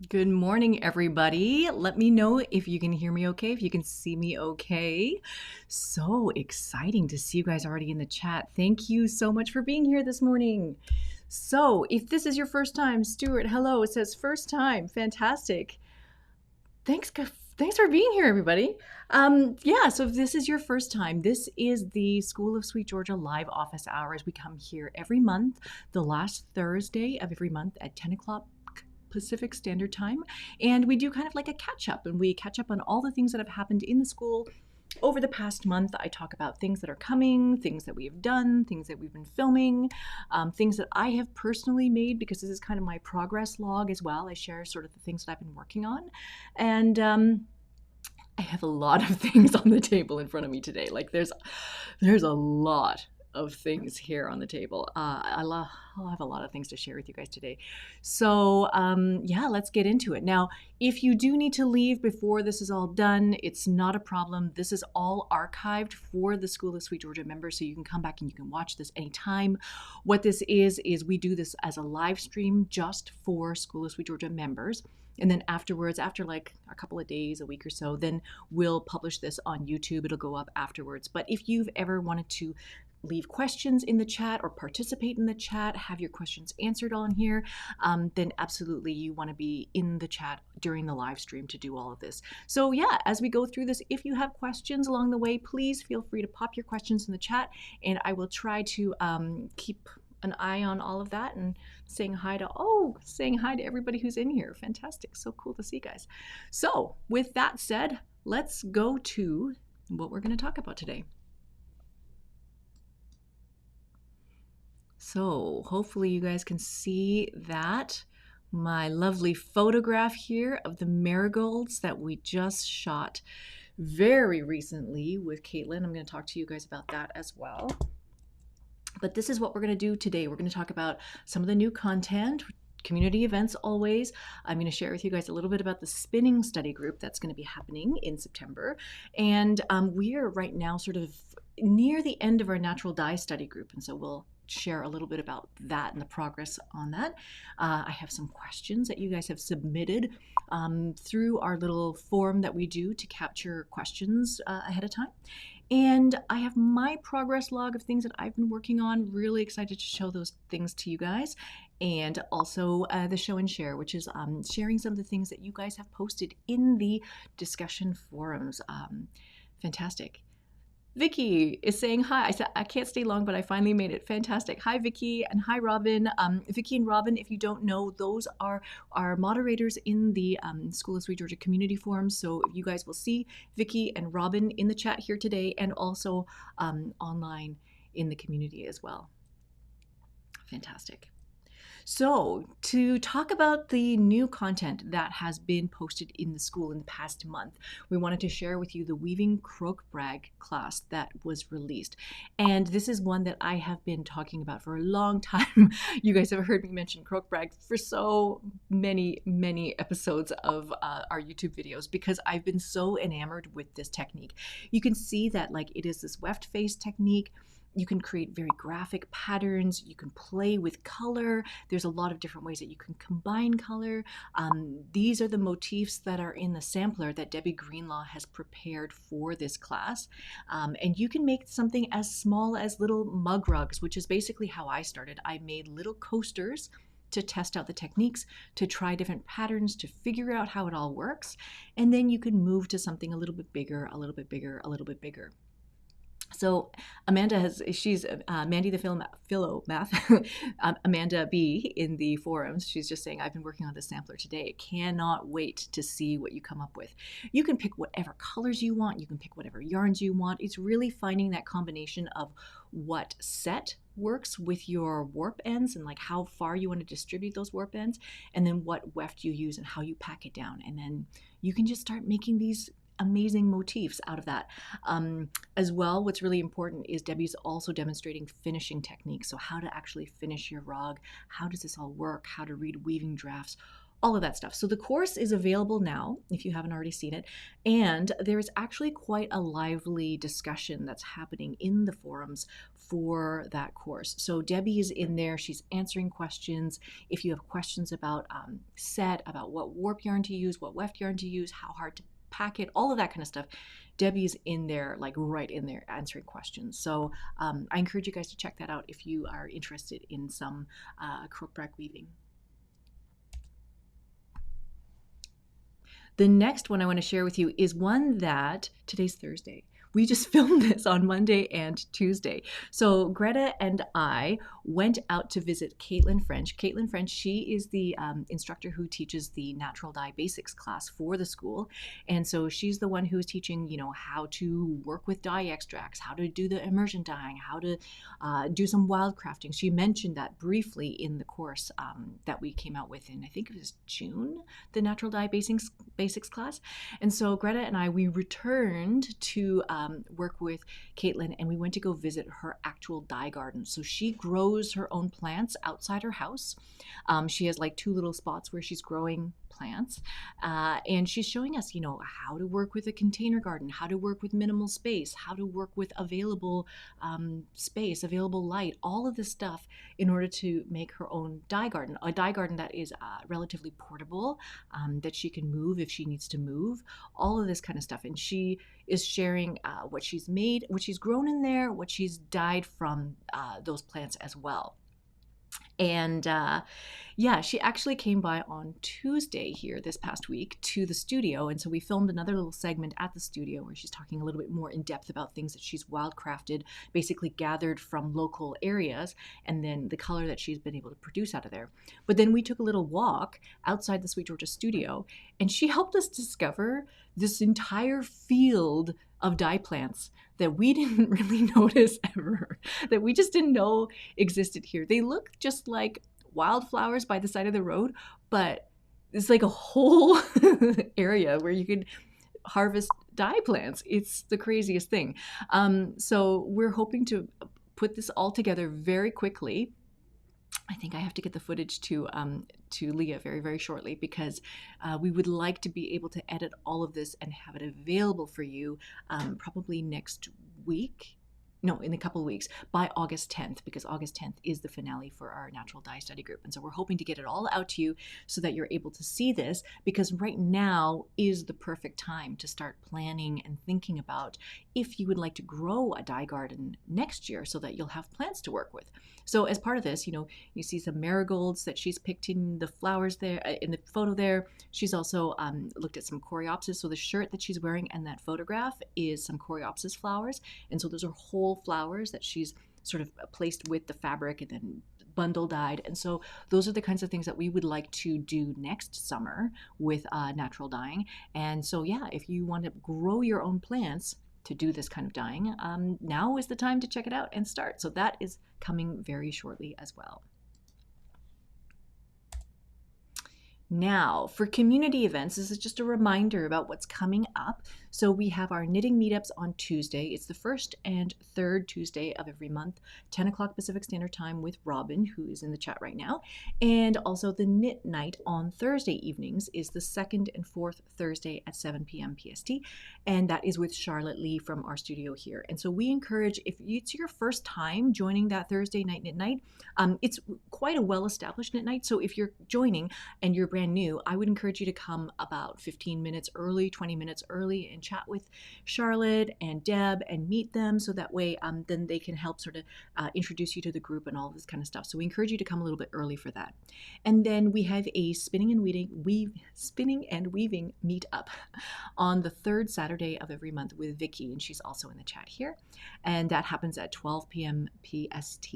Good morning, everybody. Let me know if you can hear me okay, if you can see me okay. So exciting to see you guys already in the chat. Thank you so much for being here this morning. So, if this is your first time, Stuart, hello. It says first time. Fantastic. Thanks for being here, everybody. So if this is your first time, this is the School of Sweet Georgia live office hours. We come here every month, the last Thursday of every month at 10 o'clock Pacific Standard Time. And we do kind of like a catch up, and we catch up on all the things that have happened in the school over the past month. I talk about things that are coming, things that we have done, things that we've been filming, things that I have personally made, because this is kind of my progress log as well. I share sort of the things that I've been working on. And I have a lot of things on the table in front of me today. Like there's a lot of things here on the table. I'll have a lot of things to share with you guys today. So let's get into it. Now, if you do need to leave before this is all done, it's not a problem. This is all archived for the School of Sweet Georgia members, so you can come back and you can watch this anytime. What this is we do this as a live stream just for School of Sweet Georgia members. And then afterwards, after like a couple of days, a week or so, then we'll publish this on YouTube. It'll go up afterwards. But if you've ever wanted to leave questions in the chat or participate in the chat, have your questions answered on here, then absolutely you want to be in the chat during the live stream to do all of this. So yeah, as we go through this, if you have questions along the way, please feel free to pop your questions in the chat, and I will try to keep an eye on all of that and saying hi to everybody who's in here. Fantastic. So cool to see you guys. So with that said, let's go to what we're going to talk about today. So hopefully you guys can see that. My lovely photograph here of the marigolds that we just shot very recently with Caitlin. I'm going to talk to you guys about that as well. But this is what we're going to do today. We're going to talk about some of the new content, community events always. I'm going to share with you guys a little bit about the spinning study group that's going to be happening in September. And we are right now sort of near the end of our natural dye study group. And so we'll share a little bit about that and the progress on that. I have some questions that you guys have submitted through our little form that we do to capture questions ahead of time. And I have my progress log of things that I've been working on. Really excited to show those things to you guys. And also the show and share, which is sharing some of the things that you guys have posted in the discussion forums. Fantastic. Vicky is saying hi. I said I can't stay long, but I finally made it. Fantastic. Hi, Vicky, and hi, Robin. Vicky and Robin, if you don't know, those are our moderators in the School of Sweet Georgia community forum. So you guys will see Vicky and Robin in the chat here today, and also online in the community as well. Fantastic. So to talk about the new content that has been posted in the school in the past month, we wanted to share with you the Weaving Crook brag class that was released. And this is one that I have been talking about for a long time. You guys have heard me mention crook brag for so many episodes of our YouTube videos, because I've been so enamored with this technique. You can see that like it is this weft face technique. You can create very graphic patterns. You can play with color. There's a lot of different ways that you can combine color. These are the motifs that are in the sampler that Debbie Greenlaw has prepared for this class. And you can make something as small as little mug rugs, which is basically how I started. I made little coasters to test out the techniques, to try different patterns, to figure out how it all works. And then you can move to something a little bit bigger, a little bit bigger, a little bit bigger. So Amanda she's Mandy the Philo Math, Amanda B in the forums. She's just saying, I've been working on this sampler today. Cannot wait to see what you come up with. You can pick whatever colors you want. You can pick whatever yarns you want. It's really finding that combination of what set works with your warp ends and like how far you want to distribute those warp ends, and then what weft you use and how you pack it down. And then you can just start making these amazing motifs out of that. As well, what's really important is Debbie's also demonstrating finishing techniques. So how to actually finish your rug, how does this all work, how to read weaving drafts, all of that stuff. So the course is available now if you haven't already seen it. And there is actually quite a lively discussion that's happening in the forums for that course. So Debbie is in there. She's answering questions. If you have questions about set, about what warp yarn to use, what weft yarn to use, how hard to pack it, all of that kind of stuff, Debbie's in there, like right in there answering questions. So I encourage you guys to check that out if you are interested in some Crook weaving. The next one I want to share with you is one that today's Thursday. We just filmed this on Monday and Tuesday. So Greta and I went out to visit Caitlin French. Caitlin French, she is the instructor who teaches the natural dye basics class for the school. And so she's the one who's teaching, you know, how to work with dye extracts, how to do the immersion dyeing, how to do some wild crafting. She mentioned that briefly in the course that we came out with in, I think it was June, the natural dye basics class. And so Greta and I, we returned to work with Caitlin, and we went to go visit her actual dye garden. So she grows her own plants outside her house. She has like 2 little spots where she's growing plants, and she's showing us, you know, how to work with a container garden, how to work with minimal space, how to work with available space, available light, all of this stuff in order to make her own dye garden, a dye garden that is relatively portable, that she can move if she needs to move, all of this kind of stuff. And she is sharing what she's made, what she's grown in there, what she's dyed from those plants as well. And yeah, she actually came by on Tuesday here this past week to the studio. And so we filmed another little segment at the studio where she's talking a little bit more in depth about things that she's wildcrafted, basically gathered from local areas, and then the color that she's been able to produce out of there. But then we took a little walk outside the SweetGeorgia studio, and she helped us discover this entire field of dye plants that we didn't really notice ever, that we just didn't know existed here. They look just like wildflowers by the side of the road, but it's like a whole area where you could harvest dye plants. It's the craziest thing. So we're hoping to put this all together very quickly. I think I have to get the footage to Leah very, very shortly, because we would like to be able to edit all of this and have it available for you probably next week. No, in a couple of weeks, by August 10th, because August 10th is the finale for our natural dye study group. And so we're hoping to get it all out to you so that you're able to see this, because right now is the perfect time to start planning and thinking about if you would like to grow a dye garden next year so that you'll have plants to work with. So as part of this, you know, you see some marigolds that she's picked in the flowers there, in the photo there. She's also looked at some coreopsis. So the shirt that she's wearing in that photograph is some coreopsis flowers. And so those are whole flowers that she's sort of placed with the fabric and then bundle dyed. And so those are the kinds of things that we would like to do next summer with natural dyeing. And so yeah, if you want to grow your own plants to do this kind of dyeing, now is the time to check it out and start. So that is coming very shortly as well. Now, for community events, this is just a reminder about what's coming up. So we have our knitting meetups on Tuesday. It's the first and third Tuesday of every month, 10 o'clock Pacific Standard Time with Robin, who is in the chat right now. And also the knit night on Thursday evenings is the second and fourth Thursday at 7 p.m. PST. And that is with Charlotte Lee from our studio here. And so we encourage, if it's your first time joining that Thursday night knit night, it's quite a well-established knit night. So if you're joining and you're brand new, I would encourage you to come about 15 minutes early, 20 minutes early, and chat with Charlotte and Deb and meet them, so that way then they can help sort of introduce you to the group and all this kind of stuff. So we encourage you to come a little bit early for that. And then we have a spinning and weaving meetup on the third Saturday of every month with Vicky, and she's also in the chat here. And that happens at 12 p.m. PST.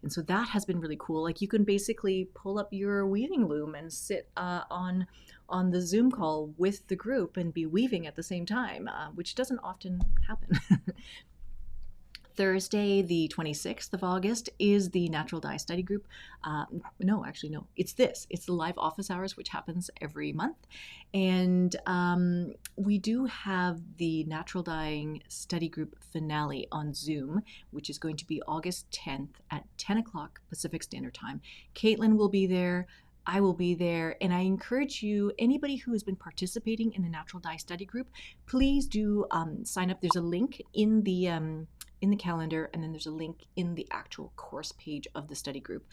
And so that has been really cool. Like, you can basically pull up your weaving loom and sit on the Zoom call with the group and be weaving at the same time, which doesn't often happen. Thursday, the 26th of August, is the Natural Dye Study Group. No, it's the live office hours, which happens every month. And we do have the Natural Dyeing Study Group finale on Zoom, which is going to be August 10th at 10 o'clock Pacific Standard Time. Caitlin will be there. I will be there, and I encourage you, anybody who has been participating in the Natural Dye Study Group, please do sign up. There's a link in the calendar, and then there's a link in the actual course page of the study group.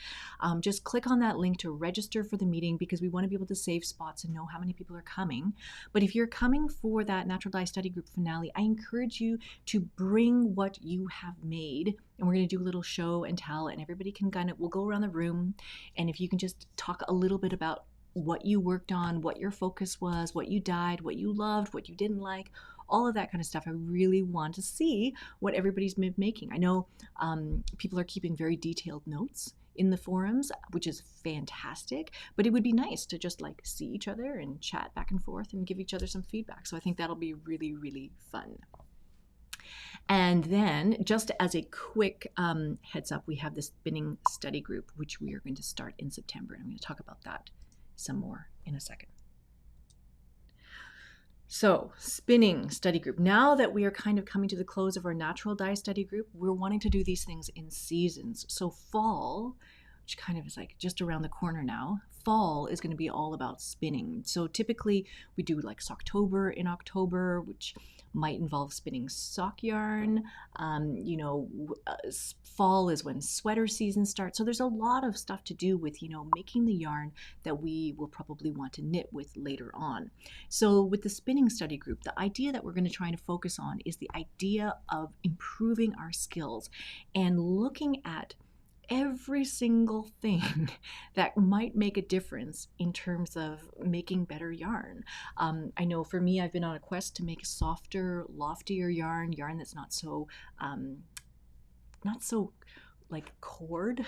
Just click on that link to register for the meeting, because we want to be able to save spots and know how many people are coming. But if you're coming for that Natural Dye Study Group finale, I encourage you to bring what you have made, and we're going to do a little show and tell, and everybody can we'll go around the room, and if you can just talk a little bit about what you worked on, what your focus was, what you dyed, what you loved, what you didn't like, all of that kind of stuff. I really want to see what everybody's been making. I know people are keeping very detailed notes in the forums, which is fantastic, but it would be nice to just see each other and chat back and forth and give each other some feedback. So I think that'll be really, really fun. And then, just as a quick heads up, we have the spinning study group, which we are going to start in September. And I'm going to talk about that some more in a second. So, spinning study group. Now that we are kind of coming to the close of our natural dye study group, we're wanting to do these things in seasons. So fall, which kind of is just around the corner now, fall is going to be all about spinning. So typically we do Socktober in October, which might involve spinning sock yarn. Fall is when sweater season starts. So there's a lot of stuff to do with, making the yarn that we will probably want to knit with later on. So with the spinning study group, the idea that we're going to try to focus on is the idea of improving our skills and looking at every single thing that might make a difference in terms of making better yarn. I know for me, I've been on a quest to make a softer, loftier yarn that's not so cord,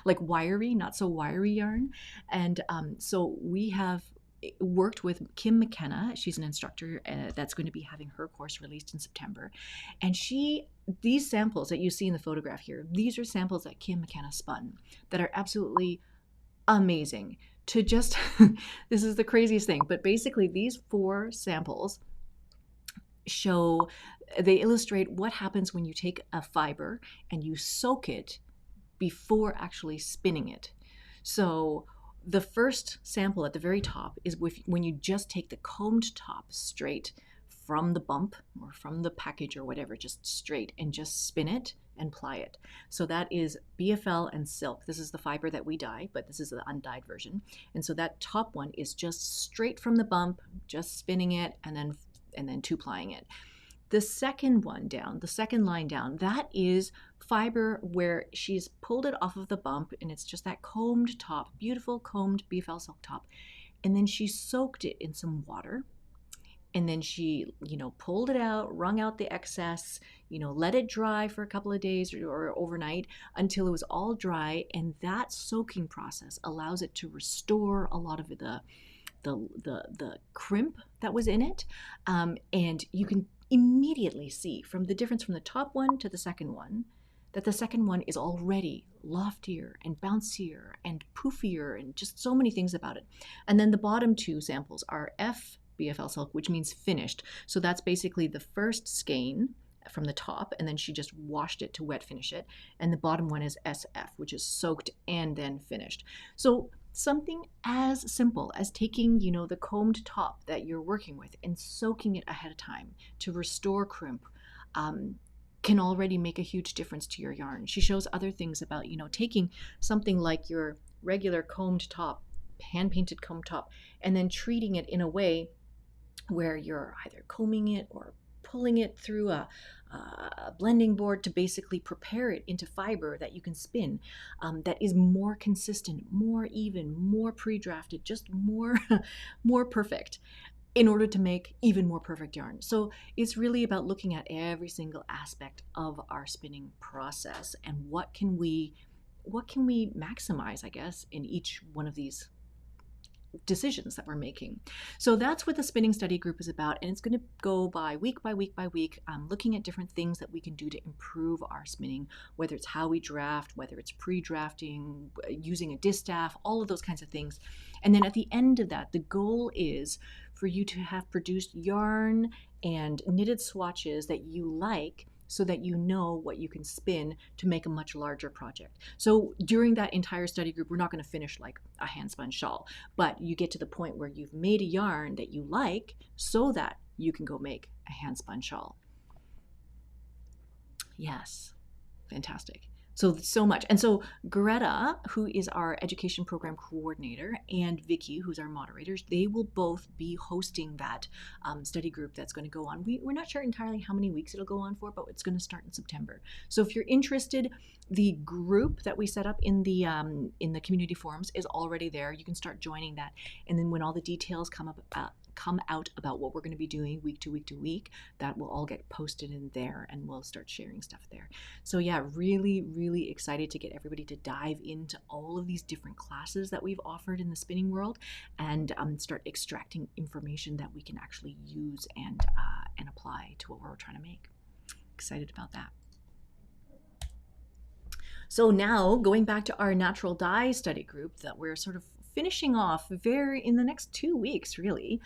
wiry, not so wiry yarn. And so we have worked with Kim McKenna. She's an instructor that's going to be having her course released in September. And these samples that you see in the photograph here, these are samples that Kim McKenna spun that are absolutely amazing. This is the craziest thing, but basically these 4 samples they illustrate what happens when you take a fiber and you soak it before actually spinning it. So the first sample at the very top is when you just take the combed top straight from the bump or from the package or whatever, just straight, and just spin it and ply it. So that is BFL and silk. This is the fiber that we dye, but this is the undyed version. And so that top one is just straight from the bump, just spinning it and then 2-plying it. The second line down, that is fiber where she's pulled it off of the bump, and it's just that combed top, beautiful combed BFL silk top. And then she soaked it in some water. And then she, pulled it out, wrung out the excess, let it dry for a couple of days or overnight until it was all dry. And that soaking process allows it to restore a lot of the crimp that was in it. And you can immediately see from the difference from the top one to the second one that the second one is already loftier and bouncier and poofier and just so many things about it. And then the bottom 2 samples are F BFL silk, which means finished. So that's basically the first skein from the top, and then she just washed it to wet finish it. And the bottom one is SF, which is soaked and then finished. So something as simple as taking, the combed top that you're working with and soaking it ahead of time to restore crimp can already make a huge difference to your yarn. She shows other things about, taking something like your regular combed top, hand-painted combed top, and then treating it in a way where you're either combing it or pulling it through a blending board to basically prepare it into fiber that you can spin, that is more consistent, more even, more pre-drafted, just more perfect, in order to make even more perfect yarn. So it's really about looking at every single aspect of our spinning process and what can we maximize, I guess, in each one of these decisions that we're making. So that's what the spinning study group is about, and it's going to go by week, looking at different things that we can do to improve our spinning, whether it's how we draft, whether it's pre-drafting, using a distaff, all of those kinds of things. And then at the end of that, the goal is for you to have produced yarn and knitted swatches that you like, so that you know what you can spin to make a much larger project. So during that entire study group, we're not going to finish like a hand spun shawl, but you get to the point where you've made a yarn that you like so that you can go make a hand spun shawl. Yes, fantastic. So much. And so Greta, who is our education program coordinator, and Vicky, who's our moderators, they will both be hosting that study group that's going to go on. We're not sure entirely how many weeks it'll go on for, but it's going to start in September. So if you're interested, the group that we set up in the community forums is already there. You can start joining that. And then when all the details come out about what we're going to be doing week to week to week, that will all get posted in there, and we'll start sharing stuff there. So yeah, really, really excited to get everybody to dive into all of these different classes that we've offered in the spinning world, and start extracting information that we can actually use and apply to what we're trying to make. Excited about that. So now going back to our natural dye study group that we're sort of finishing off in the next 2 weeks, really.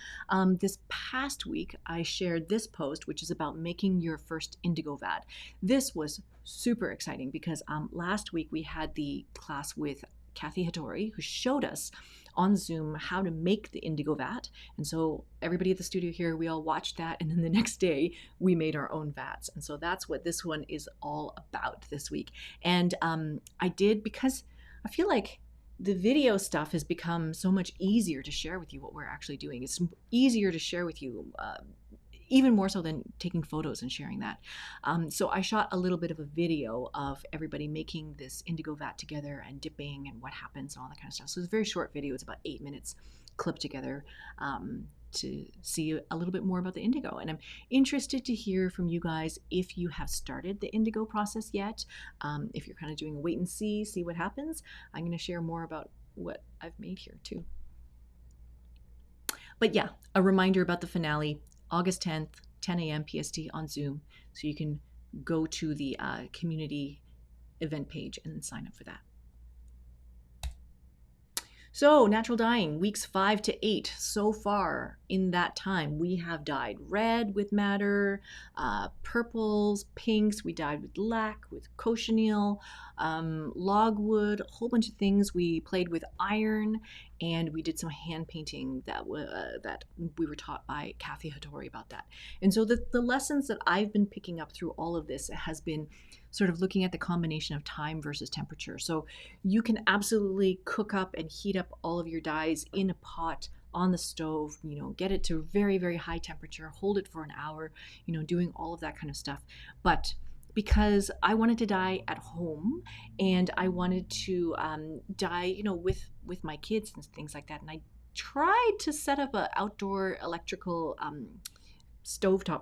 This past week, I shared this post, which is about making your first indigo vat. This was super exciting because last week we had the class with Kathy Hattori, who showed us on Zoom how to make the indigo vat. And so everybody at the studio here, we all watched that. And then the next day we made our own vats. And so that's what this one is all about this week. And I did, because I feel like the video stuff has become so much easier to share with you what we're actually doing. It's easier to share with you, even more so than taking photos and sharing that. So I shot a little bit of a video of everybody making this indigo vat together and dipping and what happens and all that kind of stuff. So it's a very short video. It's about 8 minutes clipped together to see a little bit more about the indigo. And I'm interested to hear from you guys if you have started the indigo process yet. If you're kind of doing a wait and see what happens. I'm going to share more about what I've made here too. But yeah, a reminder about the finale, August 10th, 10 a.m. PST on Zoom. So you can go to the community event page and then sign up for that. So natural dyeing, weeks 5 to 8. So far in that time, we have dyed red with madder, purples, pinks. We dyed with lac, with cochineal, logwood, a whole bunch of things. We played with iron, and we did some hand painting that we were taught by Kathy Hattori about that. And so the lessons that I've been picking up through all of this has been sort of looking at the combination of time versus temperature. So you can absolutely cook up and heat up all of your dyes in a pot on the stove, get it to very, very high temperature, hold it for an hour, doing all of that kind of stuff. But because I wanted to dye at home and I wanted to dye, with my kids and things like that, and I tried to set up an outdoor electrical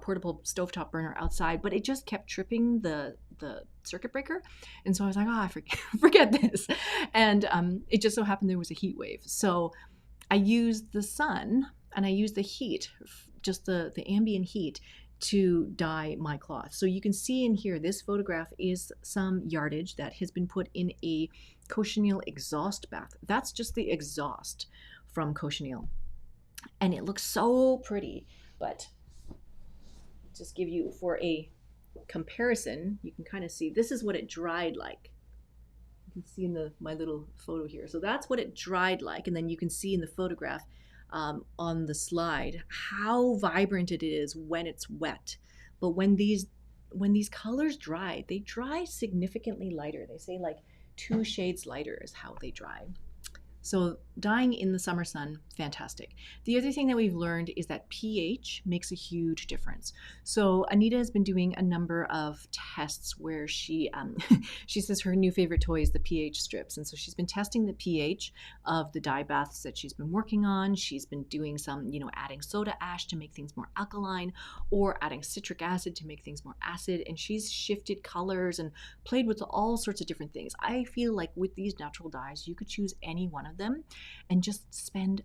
portable stovetop burner outside, but it just kept tripping the circuit breaker. And so I was like, forget this. And it just so happened there was a heat wave. So I used the sun and I used the heat, just the ambient heat, to dye my cloth. So you can see in here, this photograph is some yardage that has been put in a cochineal exhaust bath. That's just the exhaust from cochineal. And it looks so pretty, but just give you for a comparison, you can kind of see this is what it dried like. You can see in my little photo here. So that's what it dried like, and then you can see in the photograph on the slide how vibrant it is when it's wet. But when these colors dry, they dry significantly lighter. They say like 2 shades lighter is how they dry. So dyeing in the summer sun, fantastic. The other thing that we've learned is that pH makes a huge difference. So Anita has been doing a number of tests where she says her new favorite toy is the pH strips. And so she's been testing the pH of the dye baths that she's been working on. She's been doing some, adding soda ash to make things more alkaline, or adding citric acid to make things more acid. And she's shifted colors and played with all sorts of different things. I feel like with these natural dyes, you could choose any one of them and just spend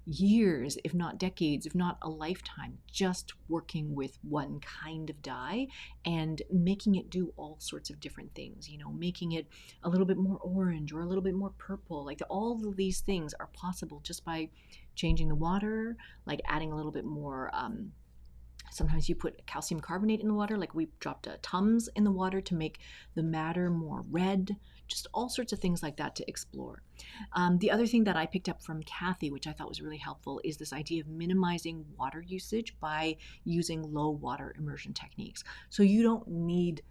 years, if not decades, if not a lifetime, just working with one kind of dye and making it do all sorts of different things, making it a little bit more orange or a little bit more purple. Like all of these things are possible just by changing the water, like adding a little bit more Sometimes you put calcium carbonate in the water, like we dropped Tums in the water to make the madder more red, just all sorts of things like that to explore. The other thing that I picked up from Kathy, which I thought was really helpful, is this idea of minimizing water usage by using low water immersion techniques. So you don't need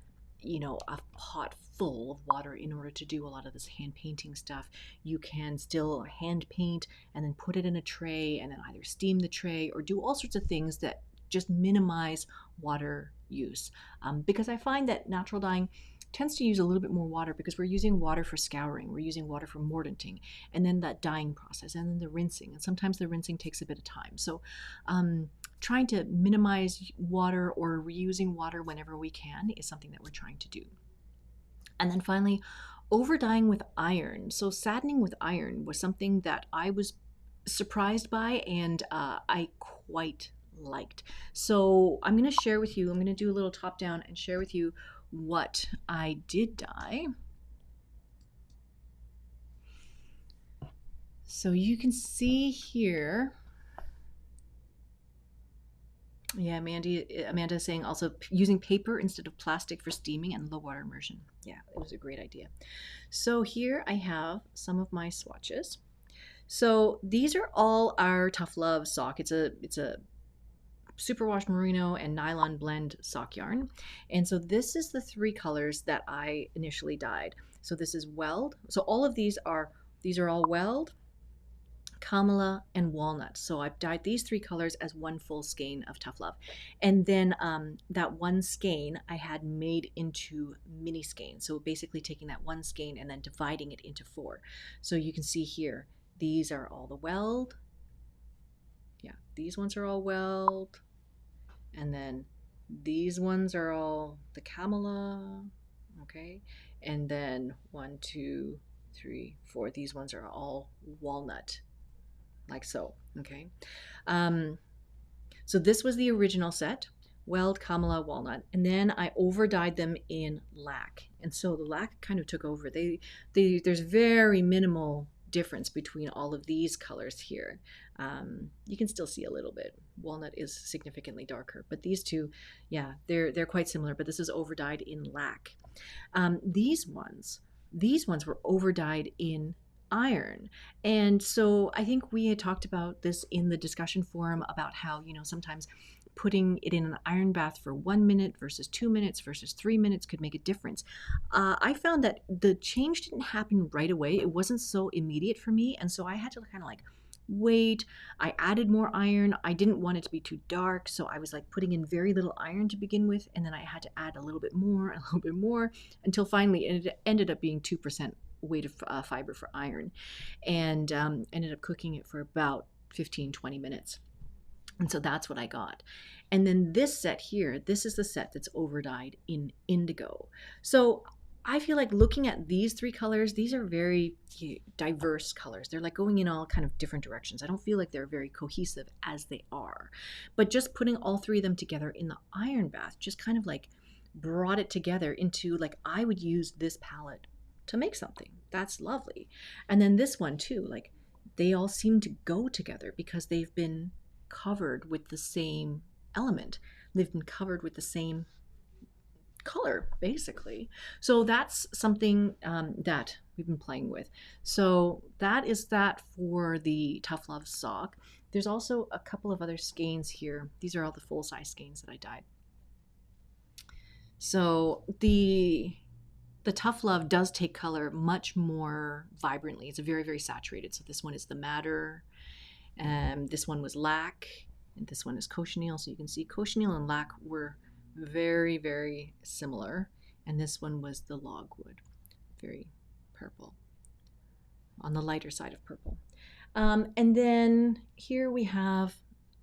a pot full of water in order to do a lot of this hand painting stuff. You can still hand paint and then put it in a tray and then either steam the tray or do all sorts of things that just minimize water use. Because I find that natural dyeing tends to use a little bit more water because we're using water for scouring, we're using water for mordanting, and then that dyeing process, and then the rinsing. And sometimes the rinsing takes a bit of time. So trying to minimize water or reusing water whenever we can is something that we're trying to do. And then finally, over dyeing with iron. So saddening with iron was something that I was surprised by and I quite liked. So I'm going to share with you, I'm going to do a little top down and share with you what I did dye. So you can see here, yeah, Amanda is saying also using paper instead of plastic for steaming and low water immersion. Yeah, it was a great idea. So here I have some of my swatches. So these are all our Tough Love sock. It's a superwash merino and nylon blend sock yarn. And so this is the 3 colors that I initially dyed. So this is weld. So all of these are all weld, Kamala, and walnut. So I've dyed these 3 colors as one full skein of Tough Love. And then that one skein I had made into mini skeins. So basically taking that one skein and then dividing it into 4. So you can see here, these are all the weld. Yeah, these ones are all weld. And then these ones are all the Kamala, okay? And then 1, 2, 3, 4. These ones are all walnut, like so, okay? So this was the original set, weld, Kamala, walnut, and then I over dyed them in lac. And so the lac kind of took over. There's very minimal difference between all of these colors here. You can still see a little bit. Walnut is significantly darker, but these two, yeah, they're quite similar, but this is over dyed in lac. These ones were over dyed in iron. And so I think we had talked about this in the discussion forum about how, sometimes putting it in an iron bath for 1 minute versus 2 minutes versus 3 minutes could make a difference. I found that the change didn't happen right away. It wasn't so immediate for me. And so I had to kind of like wait. I added more iron. I didn't want it to be too dark. So I was like putting in very little iron to begin with. And then I had to add a little bit more, until finally it ended up being 2% weight of fiber for iron, and ended up cooking it for about 15-20 minutes. And so that's what I got. And then this set here, this is the set that's over dyed in indigo. So I feel like looking at these 3 colors, these are very diverse colors. They're like going in all kind of different directions. I don't feel like they're very cohesive as they are. But just putting all 3 of them together in the iron bath just kind of like brought it together into like, I would use this palette to make something. That's lovely. And then this one too, like they all seem to go together because they've been covered with the same element. They've been covered with the same color, basically. So that's something that we've been playing with. So that is that for the Tough Love sock. There's also a couple of other skeins here. These are all the full-size skeins that I dyed. So the Tough Love does take color much more vibrantly. It's very, very saturated. So this one is the madder. This one was lac, and this one is cochineal. So you can see cochineal and lac were very, very similar. And this one was the logwood, very purple, on the lighter side of purple. And then here we have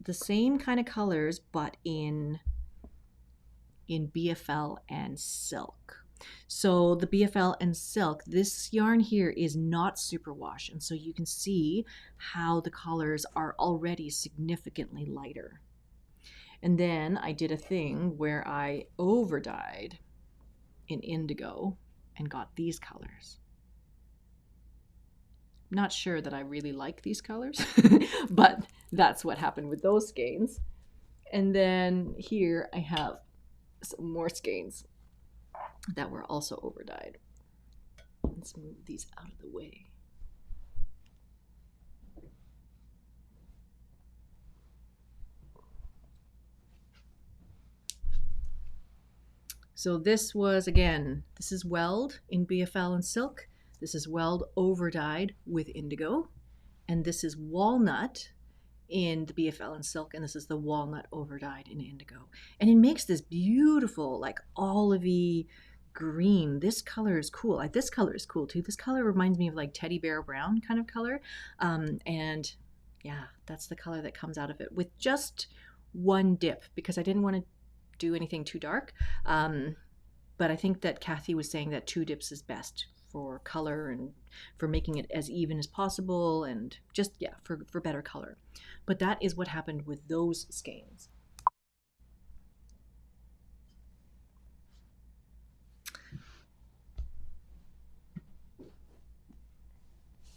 the same kind of colors, but in BFL and silk. So the BFL and silk, this yarn here is not superwash, and so you can see how the colors are already significantly lighter. And then I did a thing where I over dyed in indigo and got these colors. I'm not sure that I really like these colors, but that's what happened with those skeins. And then here I have some more skeins that were also over dyed. Let's move these out of the way. So this was, again, this is weld in BFL and silk. This is weld over dyed with indigo. And this is walnut in the BFL and silk, and this is the walnut over dyed in indigo. And it makes this beautiful, like olivey green. This color is cool. Like, this color is cool too. This color reminds me of like teddy bear brown kind of color. And yeah, that's the color that comes out of it with just one dip, because I didn't want to do anything too dark. But I think that Kathy was saying that 2 dips is best for color and for making it as even as possible, and just, yeah, for better color. But that is what happened with those skeins.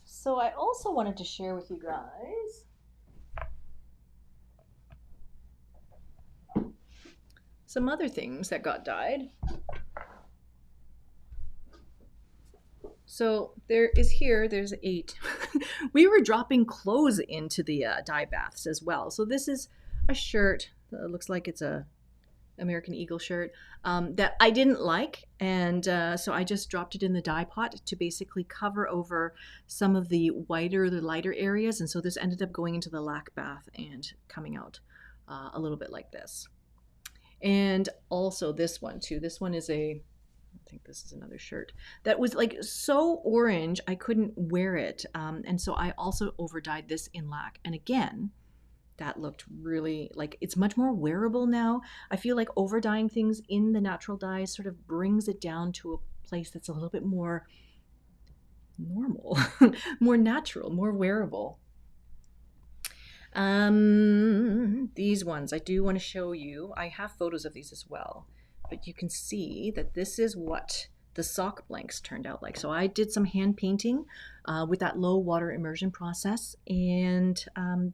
So I also wanted to share with you guys some other things that got dyed. So there's 8. We were dropping clothes into the dye baths as well. So this is a shirt that looks like it's a American Eagle shirt that I didn't like. And so I just dropped it in the dye pot to basically cover over some of the whiter, the lighter areas. And so this ended up going into the lac bath and coming out a little bit like this. And also this one too. This one is I think this is another shirt that was like so orange I couldn't wear it. And so I also over dyed this in lac. And again, that looked really like, it's much more wearable now. I feel like over dyeing things in the natural dyes sort of brings it down to a place that's a little bit more normal, more natural, more wearable. These ones I do want to show you. I have photos of these as well, but you can see that this is what the sock blanks turned out like. So I did some hand painting with that low water immersion process, and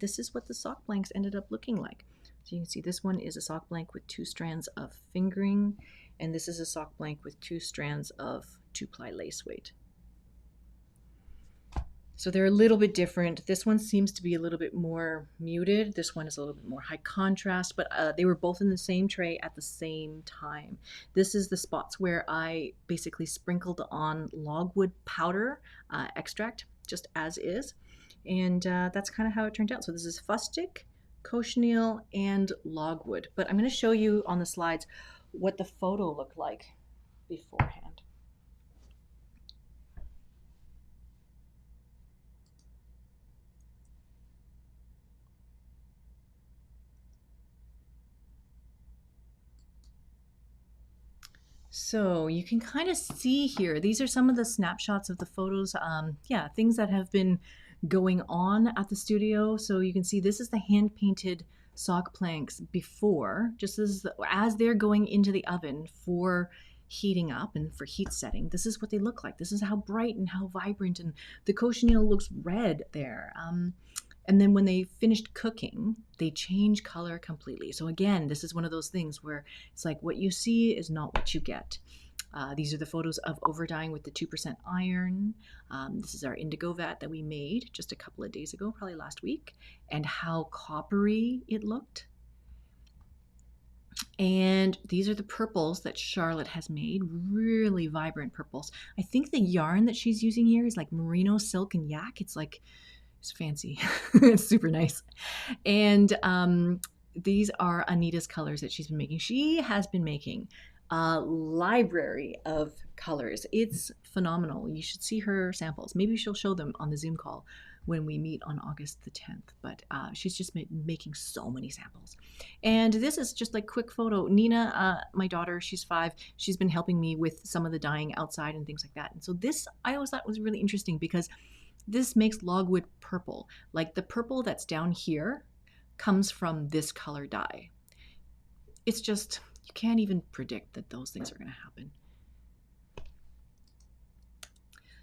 this is what the sock blanks ended up looking like. So you can see this one is a sock blank with 2 strands of fingering, and this is a sock blank with 2 strands of 2-ply lace weight. So they're a little bit different. This one seems to be a little bit more muted. This one is a little bit more high contrast, but they were both in the same tray at the same time. This is the spots where I basically sprinkled on logwood powder extract, just as is. And that's kind of how it turned out. So this is fustic, cochineal, and logwood. But I'm going to show you on the slides what the photo looked like beforehand. So you can kind of see here, these are some of the snapshots of the photos. Yeah, things that have been going on at the studio. So you can see this is the hand painted sock planks before, just as they're going into the oven for heating up and for heat setting. This is what they look like. This is how bright and how vibrant, and the cochineal looks red there. And then when they finished cooking, they change color completely. So again, this is one of those things where it's like what you see is not what you get. These are the photos of over dyeing with the 2% iron. This is our indigo vat that we made just a couple of days ago, probably last week, and how coppery it looked. And these are the purples that Charlotte has made, really vibrant purples. I think the yarn that she's using here is like merino silk and yak. It's like, it's fancy. It's super nice. And these are Anita's colors that she's been making. She has been making a library of colors. It's phenomenal. You should see her samples. Maybe she'll show them on the Zoom call when we meet on August the 10th. But she's just making so many samples. And this is just like quick photo. Nina, my daughter, she's 5. She's been helping me with some of the dyeing outside and things like that. And so this I always thought was really interesting because this makes logwood purple. Like the purple that's down here comes from this color dye. It's just, you can't even predict that those things are going to happen.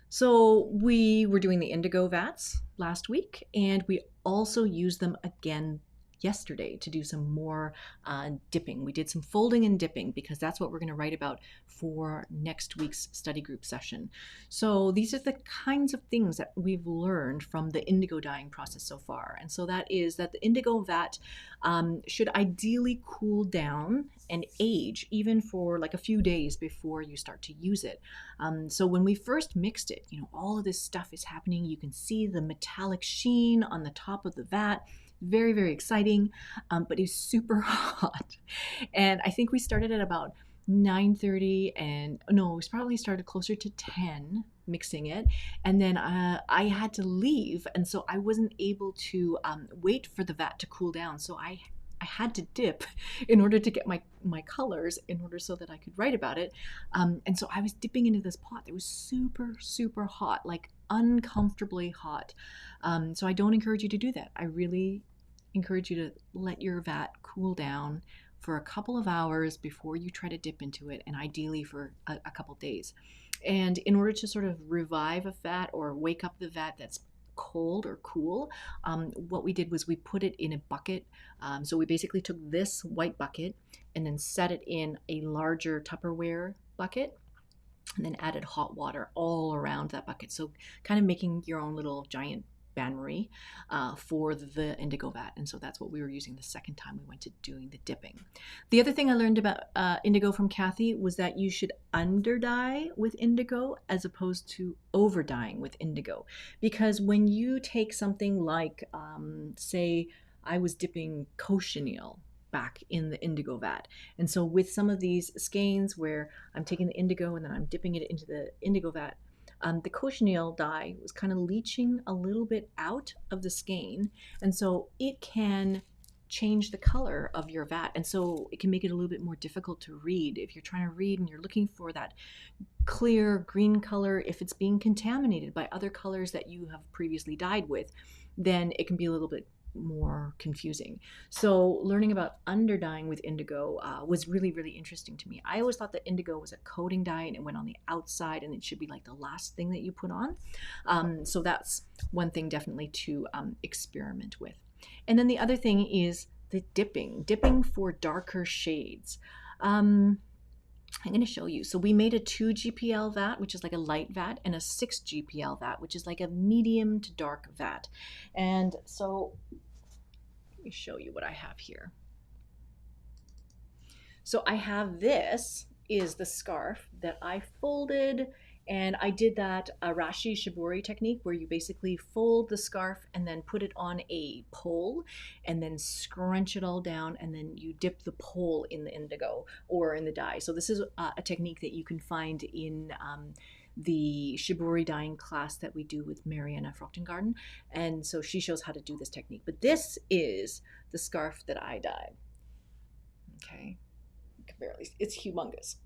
So we were doing the indigo vats last week, and we also used them again yesterday to do some more dipping. We did some folding and dipping because that's what we're going to write about for next week's study group session. So these are the kinds of things that we've learned from the indigo dyeing process so far. And so that is that the indigo vat should ideally cool down and age even for like a few days before you start to use it. So when we first mixed it, all of this stuff is happening. You can see the metallic sheen on the top of the vat. Very, very exciting, but it's super hot. And I think we started at about 9:30, and no, we probably started closer to 10 mixing it, and then I had to leave, and so I wasn't able to wait for the vat to cool down. So I had to dip in order to get my colors in order so that I could write about it. And so I was dipping into this pot that was super, super hot, like uncomfortably hot. So I don't encourage you to do that. I really encourage you to let your vat cool down for a couple of hours before you try to dip into it, and ideally for a couple days. And in order to sort of revive a vat or wake up the vat that's cold or cool, what we did was we put it in a bucket. So we basically took this white bucket and then set it in a larger Tupperware bucket, and then added hot water all around that bucket. So kind of making your own little giant bain-marie for the indigo vat. And so that's what we were using the second time we went to doing the dipping. The other thing I learned about indigo from Kathy was that you should under dye with indigo as opposed to over dyeing with indigo. Because when you take something like, say, I was dipping cochineal back in the indigo vat. And so with some of these skeins where I'm taking the indigo and then I'm dipping it into the indigo vat, the cochineal dye was kind of leaching a little bit out of the skein, and so it can change the color of your vat, and so it can make it a little bit more difficult to read. If you're trying to read and you're looking for that clear green color, if it's being contaminated by other colors that you have previously dyed with, then it can be a little bit more confusing. So learning about under dyeing with indigo was really, really interesting to me. I always thought that indigo was a coating dye and it went on the outside and it should be like the last thing that you put on. So that's one thing definitely to experiment with. And then the other thing is the dipping for darker shades. I'm going to show you. So we made a 2 GPL vat, which is like a light vat, and a 6 GPL vat, which is like a medium to dark vat. And so let me show you what I have here. So I have, this is the scarf that I folded, and I did that Arashi Shibori technique where you basically fold the scarf and then put it on a pole and then scrunch it all down, and then you dip the pole in the indigo or in the dye. So this is a technique that you can find in the Shibori dyeing class that we do with Mariana Fruchtengarten, and so she shows how to do this technique. But this is the scarf that I dyed. Okay, it's humongous.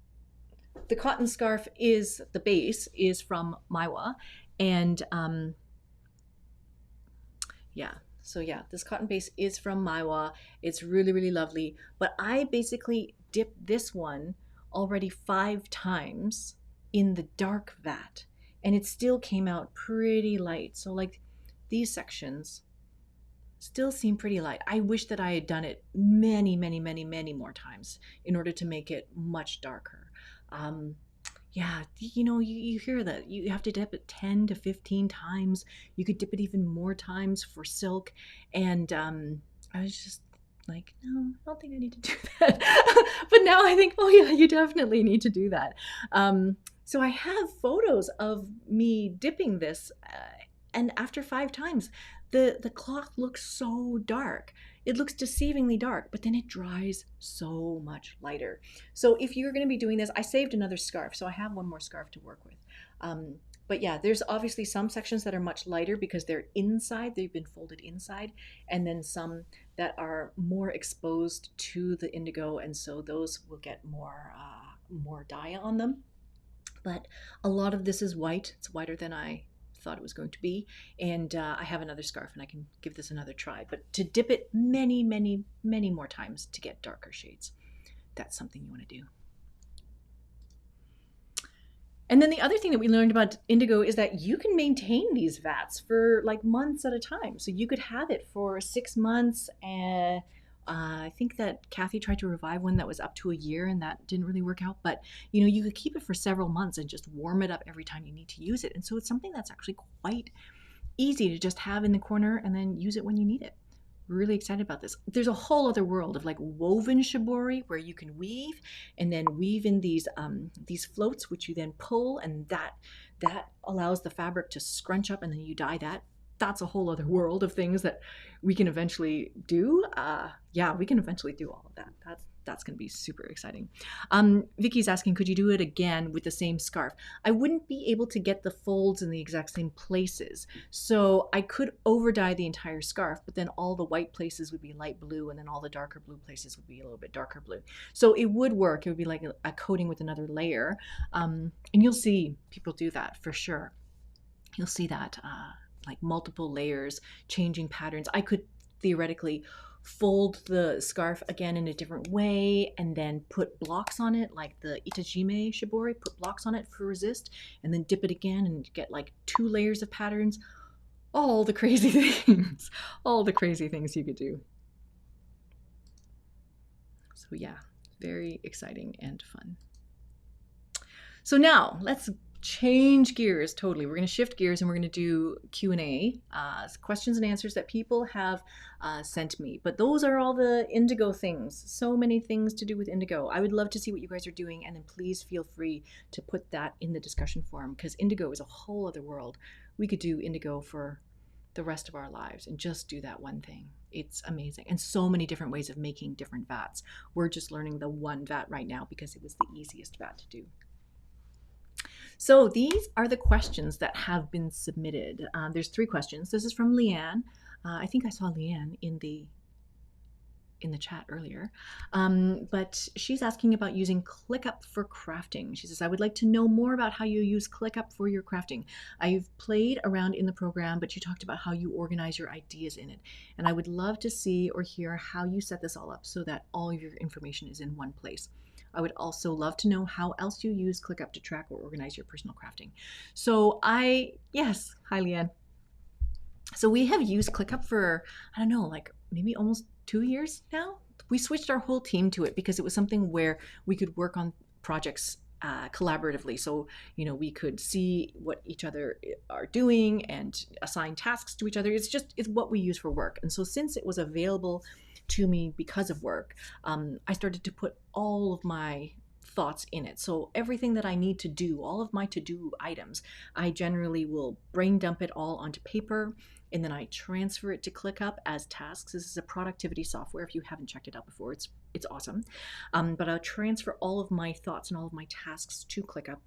The cotton scarf is, the base is from Maiwa, and this cotton base is from Maiwa. It's really, really lovely, but I basically dipped this one already 5 times in the dark vat, and it still came out pretty light. So like these sections still seem pretty light. I wish that I had done it many, many, many, many more times in order to make it much darker. You hear that you have to dip it 10 to 15 times. You could dip it even more times for silk, and I was just like, no, I don't think I need to do that. But now I think, oh yeah, you definitely need to do that. So I have photos of me dipping this, and after 5 times, the cloth looks so dark. It looks deceivingly dark, but then it dries so much lighter. So if you're going to be doing this, I saved another scarf, so I have one more scarf to work with. But yeah, there's obviously some sections that are much lighter because they're inside, they've been folded inside, and then some that are more exposed to the indigo, and so those will get more dye on them. But a lot of this is white. It's whiter than I thought it was going to be, and I have another scarf and I can give this another try, but to dip it many, many, many more times to get darker shades. That's something you want to do. And then the other thing that we learned about indigo is that you can maintain these vats for like months at a time. So you could have it for 6 months. And I think that Kathy tried to revive one that was up to a year, and that didn't really work out. But you could keep it for several months and just warm it up every time you need to use it. And so it's something that's actually quite easy to just have in the corner and then use it when you need it. Really excited about this. There's a whole other world of like woven shibori where you can weave and then weave in these floats, which you then pull, and that allows the fabric to scrunch up, and then you dye that. That's a whole other world of things that we can eventually do. Yeah, we can eventually do all of that. That's going to be super exciting. Vicky's asking, could you do it again with the same scarf? I wouldn't be able to get the folds in the exact same places. So I could over dye the entire scarf, but then all the white places would be light blue, and then all the darker blue places would be a little bit darker blue. So it would work. It would be like a coating with another layer. And you'll see people do that for sure. You'll see that like multiple layers, changing patterns. I could theoretically fold the scarf again in a different way and then put blocks on it, like the Itajime Shibori, put blocks on it for resist, and then dip it again and get like 2 layers of patterns. All the crazy things, all the crazy things you could do. So yeah, very exciting and fun. So now let's change gears totally. We're going to shift gears and we're going to do Q&A, questions and answers that people have sent me. But those are all the indigo things. So many things to do with indigo. I would love to see what you guys are doing, and then please feel free to put that in the discussion forum, because indigo is a whole other world. We could do indigo for the rest of our lives and just do that one thing. It's amazing. And so many different ways of making different vats. We're just learning the one vat right now because it was the easiest vat to do. So these are the questions that have been submitted. There's 3 questions. This is from Leanne. I think I saw Leanne in the chat earlier, but she's asking about using ClickUp for crafting. She says, I would like to know more about how you use ClickUp for your crafting. I've played around in the program, but you talked about how you organize your ideas in it. And I would love to see or hear how you set this all up so that all of your information is in one place. I would also love to know how else you use ClickUp to track or organize your personal crafting. So yes, hi Leanne. So we have used ClickUp for, I don't know, like maybe almost 2 years now. We switched our whole team to it because it was something where we could work on projects collaboratively. So, we could see what each other are doing and assign tasks to each other. It's what we use for work. And so since it was available to me because of work, I started to put all of my thoughts in it. So everything that I need to do, all of my to-do items, I generally will brain dump it all onto paper, and then I transfer it to ClickUp as tasks. This is a productivity software. If you haven't checked it out before, it's awesome. But I'll transfer all of my thoughts and all of my tasks to ClickUp,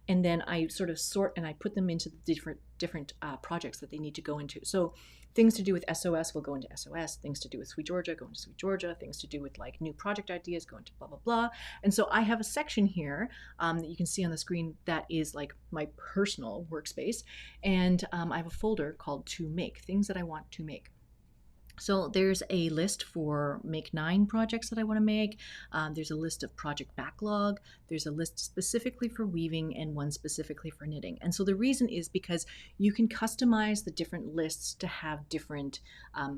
and then I sort of sort and I put them into the different projects that they need to go into. So things to do with SOS will go into SOS, things to do with SweetGeorgia go into SweetGeorgia, things to do with like new project ideas go into blah, blah, blah. And so I have a section here that you can see on the screen that is like my personal workspace. And I have a folder called To Make, things that I want to make. So there's a list for Make 9 projects that I want to make. There's a list of project backlog. There's a list specifically for weaving and one specifically for knitting. And so the reason is because you can customize the different lists to have different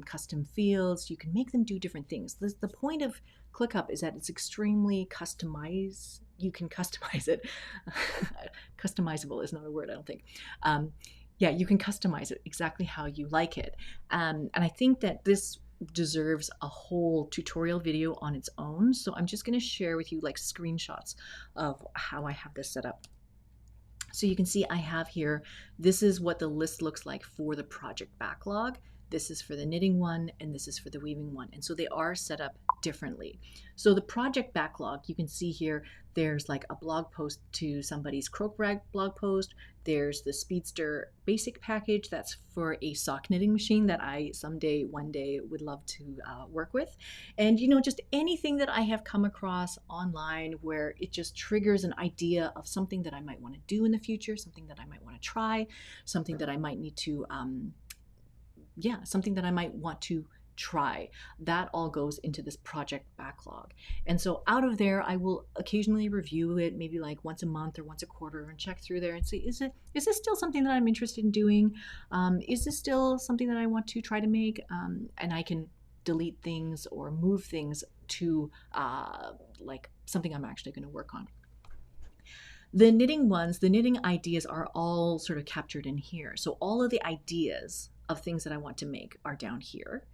custom fields. You can make them do different things. The point of ClickUp is that it's extremely customized. You can customize it. Customizable is not a word, I don't think. Yeah, you can customize it exactly how you like it. And I think that this deserves a whole tutorial video on its own. So I'm just going to share with you like screenshots of how I have this set up. So you can see I have here, this is what the list looks like for the project backlog. This is for the knitting one, and this is for the weaving one. And so they are set up differently. So the project backlog, you can see here, there's like a blog post to somebody's Crook blog post. There's the Speedster basic package that's for a sock knitting machine that I one day would love to work with. And just anything that I have come across online where it just triggers an idea of something that I might want to do in the future, something that I might want to try, something that I might need to something that I might want to try. That all goes into this project backlog. And so out of there, I will occasionally review it, maybe like once a month or once a quarter, and check through there and see, is this still something that I'm interested in doing? Is this still something that I want to try to make? And I can delete things or move things to like something I'm actually going to work on. The knitting ideas are all sort of captured in here. So all of the ideas of things that I want to make are down here.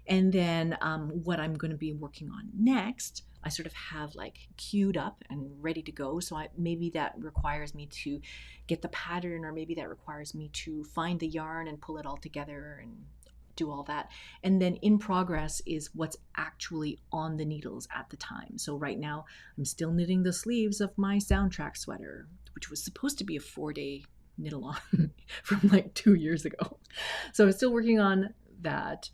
And then what I'm going to be working on next, I sort of have like queued up and ready to go. So maybe that requires me to get the pattern, or maybe that requires me to find the yarn and pull it all together and do all that. And then in progress is what's actually on the needles at the time. So right now I'm still knitting the sleeves of my soundtrack sweater, which was supposed to be a 4-day knit along from like 2 years ago. So I'm still working on that.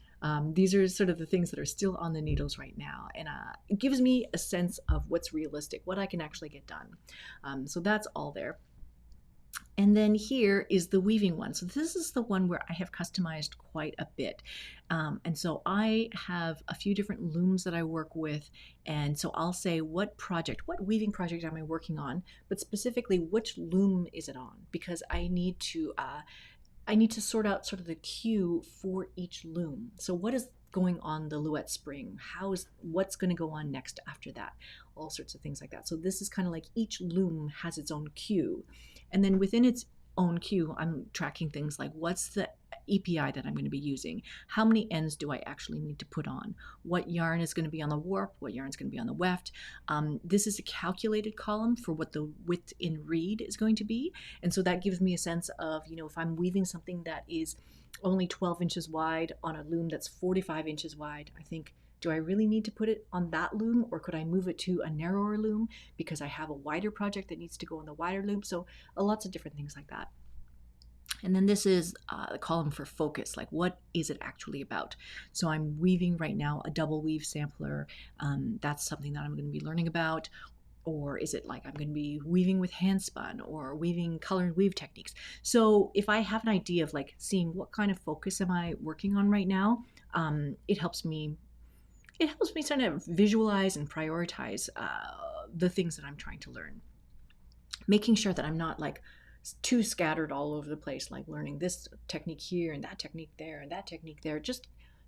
These are sort of the things that are still on the needles right now. And it gives me a sense of what's realistic, what I can actually get done. So that's all there. And then here is the weaving one. So this is the one where I have customized quite a bit. And so I have a few different looms that I work with. And so I'll say what weaving project am I working on, but specifically which loom is it on? Because I need to sort out sort of the queue for each loom. So what is going on the Louette Spring? What's going to go on next after that? All sorts of things like that. So this is kind of like each loom has its own queue. And then within its own queue, I'm tracking things like what's the EPI that I'm going to be using? How many ends do I actually need to put on? What yarn is going to be on the warp? What yarn is going to be on the weft? This is a calculated column for what the width in reed is going to be. And so that gives me a sense of, if I'm weaving something that is only 12 inches wide on a loom that's 45 inches wide, I think, do I really need to put it on that loom, or could I move it to a narrower loom because I have a wider project that needs to go on the wider loom? So lots of different things like that. And then this is the column for focus, like what is it actually about? So I'm weaving right now a double weave sampler. That's something that I'm going to be learning about. Or is it like I'm going to be weaving with hand spun or weaving color and weave techniques? So if I have an idea of like seeing what kind of focus am I working on right now, it helps me sort of visualize and prioritize the things that I'm trying to learn. Making sure that I'm not like too scattered all over the place, like learning this technique here and that technique there and that technique there. Just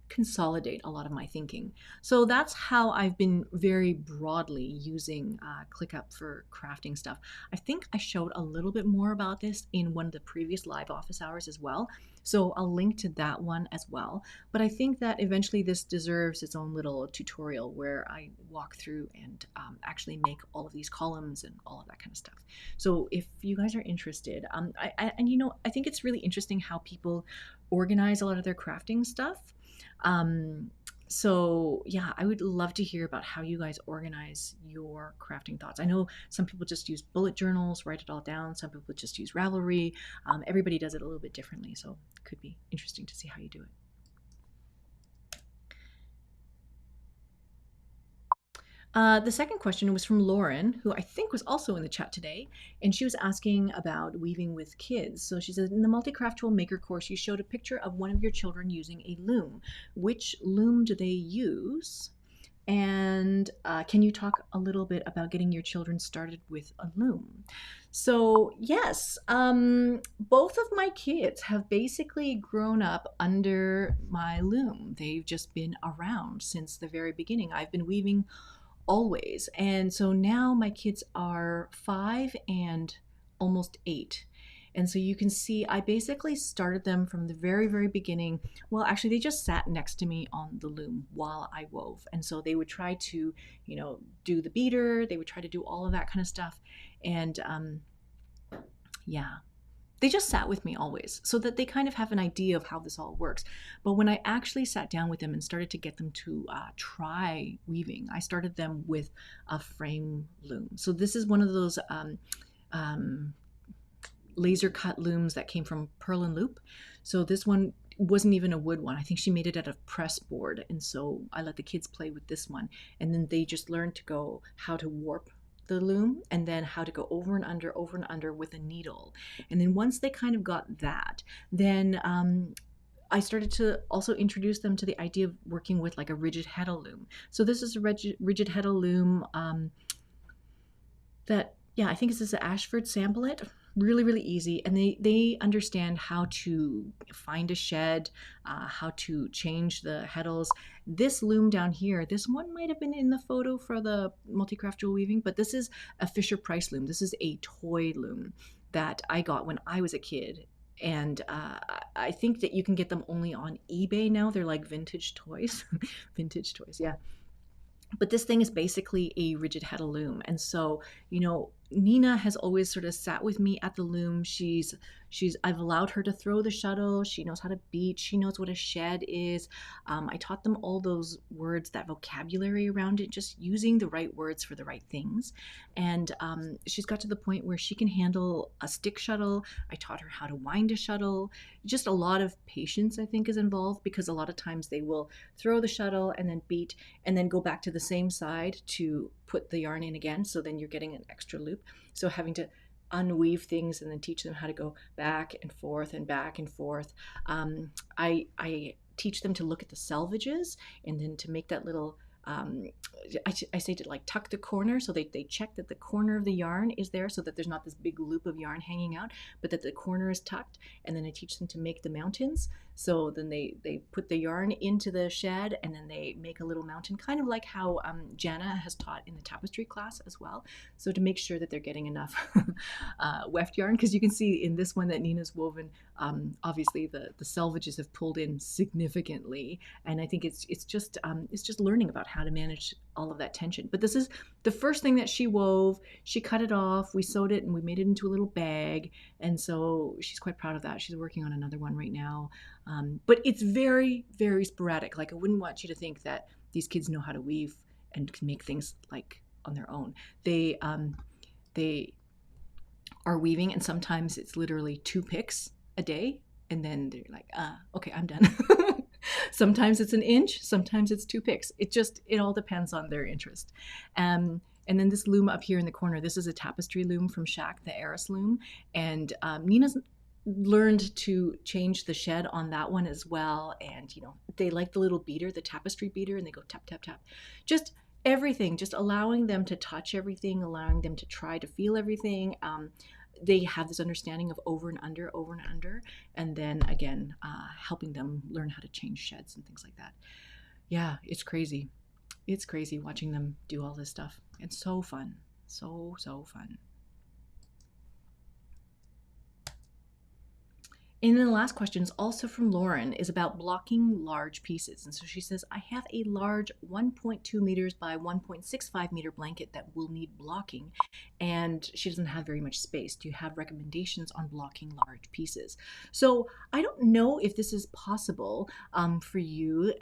consolidate a lot of my thinking. So that's how I've been very broadly using ClickUp for crafting stuff. I think I showed a little bit more about this in one of the previous live office hours as well. So I'll link to that one as well. But I think that eventually this deserves its own little tutorial where I walk through and actually make all of these columns and all of that kind of stuff. So if you guys are interested, I think it's really interesting how people organize a lot of their crafting stuff. So yeah, I would love to hear about how you guys organize your crafting thoughts. I know some people just use bullet journals, write it all down. Some people just use Ravelry. Everybody does it a little bit differently. So it could be interesting to see how you do it. The second question was from Lauren, who I think was also in the chat today, and she was asking about weaving with kids. So she says, in the Multicraftual Maker course, you showed a picture of one of your children using a loom. Which loom do they use? And can you talk a little bit about getting your children started with a loom? So yes, both of my kids have basically grown up under my loom. They've just been around since the very beginning. I've been weaving always. And so now my kids are 5 and almost 8. And so you can see I basically started them from the very, very beginning. Well, actually, they just sat next to me on the loom while I wove. And so they would try to, do the beater. They would try to do all of that kind of stuff. And yeah, they just sat with me always so that they kind of have an idea of how this all works. But when I actually sat down with them and started to get them to try weaving, I started them with a frame loom. So this is one of those laser cut looms that came from Pearl and Loop. So this one wasn't even a wood one. I think she made it out of press board. And so I let the kids play with this one. And then they just learned to go how to warp the loom and then how to go over and under with a needle. And then once they kind of got that, then I started to also introduce them to the idea of working with like a rigid heddle loom. So this is a rigid heddle loom that, yeah, I think this is an Ashford sample it. Really, really easy. And they understand how to find a shed, how to change the heddles. This loom down here, this one might have been in the photo for the multi-craft jewel weaving, but this is a Fisher Price loom. This is a toy loom that I got when I was a kid. And I think that you can get them only on eBay now. They're like vintage toys. Vintage toys, yeah. But this thing is basically a rigid heddle loom. And so, you know, Nina has always sort of sat with me at the loom. I've allowed her to throw the shuttle. She knows how to beat. She knows what a shed is. I taught them all those words, that vocabulary around it, just using the right words for the right things. And she's got to the point where she can handle a stick shuttle. I taught her how to wind a shuttle. Just a lot of patience, I think, is involved, because a lot of times they will throw the shuttle and then beat and then go back to the same side to put the yarn in again. So then you're getting an extra loop. So having to unweave things and then teach them how to go back and forth and back and forth. I teach them to look at the selvages and then to make that little, I say to like tuck the corner, so they check that the corner of the yarn is there, so that there's not this big loop of yarn hanging out, but that the corner is tucked. And then I teach them to make the mountains. So then they put the yarn into the shed and then they make a little mountain, kind of like how Jana has taught in the tapestry class as well. So to make sure that they're getting enough weft yarn, because you can see in this one that Nina's woven, obviously the selvages have pulled in significantly, and I think it's just learning about how to manage all of that tension. But this is the first thing that she wove. She cut it off, we sewed it, and we made it into a little bag, and so she's quite proud of that. She's working on another one right now. But it's very, very sporadic. Like, I wouldn't want you to think that these kids know how to weave and can make things like on their own. They are weaving, and sometimes it's literally 2 picks a day, and then they're like, okay, I'm done. Sometimes it's 1 inch, sometimes it's 2 picks. It all depends on their interest. And then this loom up here in the corner, this is a tapestry loom from Shack, the Eris loom. And Nina's learned to change the shed on that one as well. And, you know, they like the little beater, the tapestry beater, and they go tap, tap, tap. Just everything, just allowing them to touch everything, allowing them to try to feel everything. They have this understanding of over and under, and then again, helping them learn how to change sheds and things like that. Yeah, it's crazy. It's crazy watching them do all this stuff. It's so fun. So fun. And then the last question is also from Lauren, is about blocking large pieces. And so she says, I have a large 1.2 meters by 1.65 meter blanket that will need blocking, and she doesn't have very much space. Do you have recommendations on blocking large pieces? So I don't know if this is possible for you,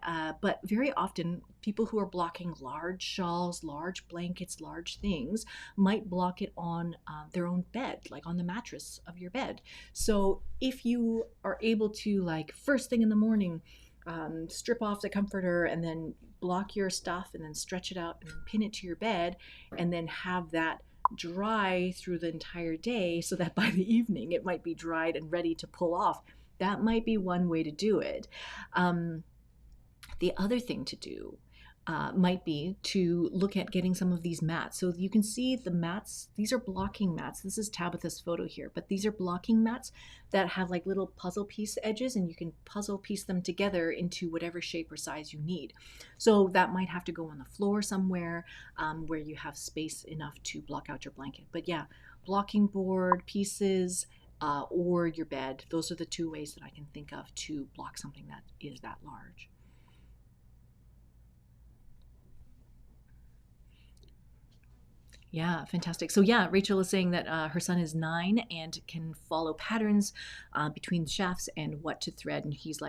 but very often people who are blocking large shawls, large blankets, large things might block it on their own bed, like on the mattress of your bed. So if you are able to, like, first thing in the morning, strip off the comforter and then block your stuff and then stretch it out and then pin it to your bed and then have that dry through the entire day so that by the evening it might be dried and ready to pull off. That might be one way to do it. The other thing to do might be to look at getting some of these mats. So you can see the mats, these are blocking mats. This is Tabitha's photo here, but these are blocking mats that have like little puzzle piece edges, and you can puzzle piece them together into whatever shape or size you need. So that might have to go on the floor somewhere where you have space enough to block out your blanket. But yeah, blocking board pieces or your bed, those are the 2 ways that I can think of to block something that is that large. Yeah, fantastic. So yeah, Rachel is saying that her son is 9 and can follow patterns between shafts and what to thread. And he's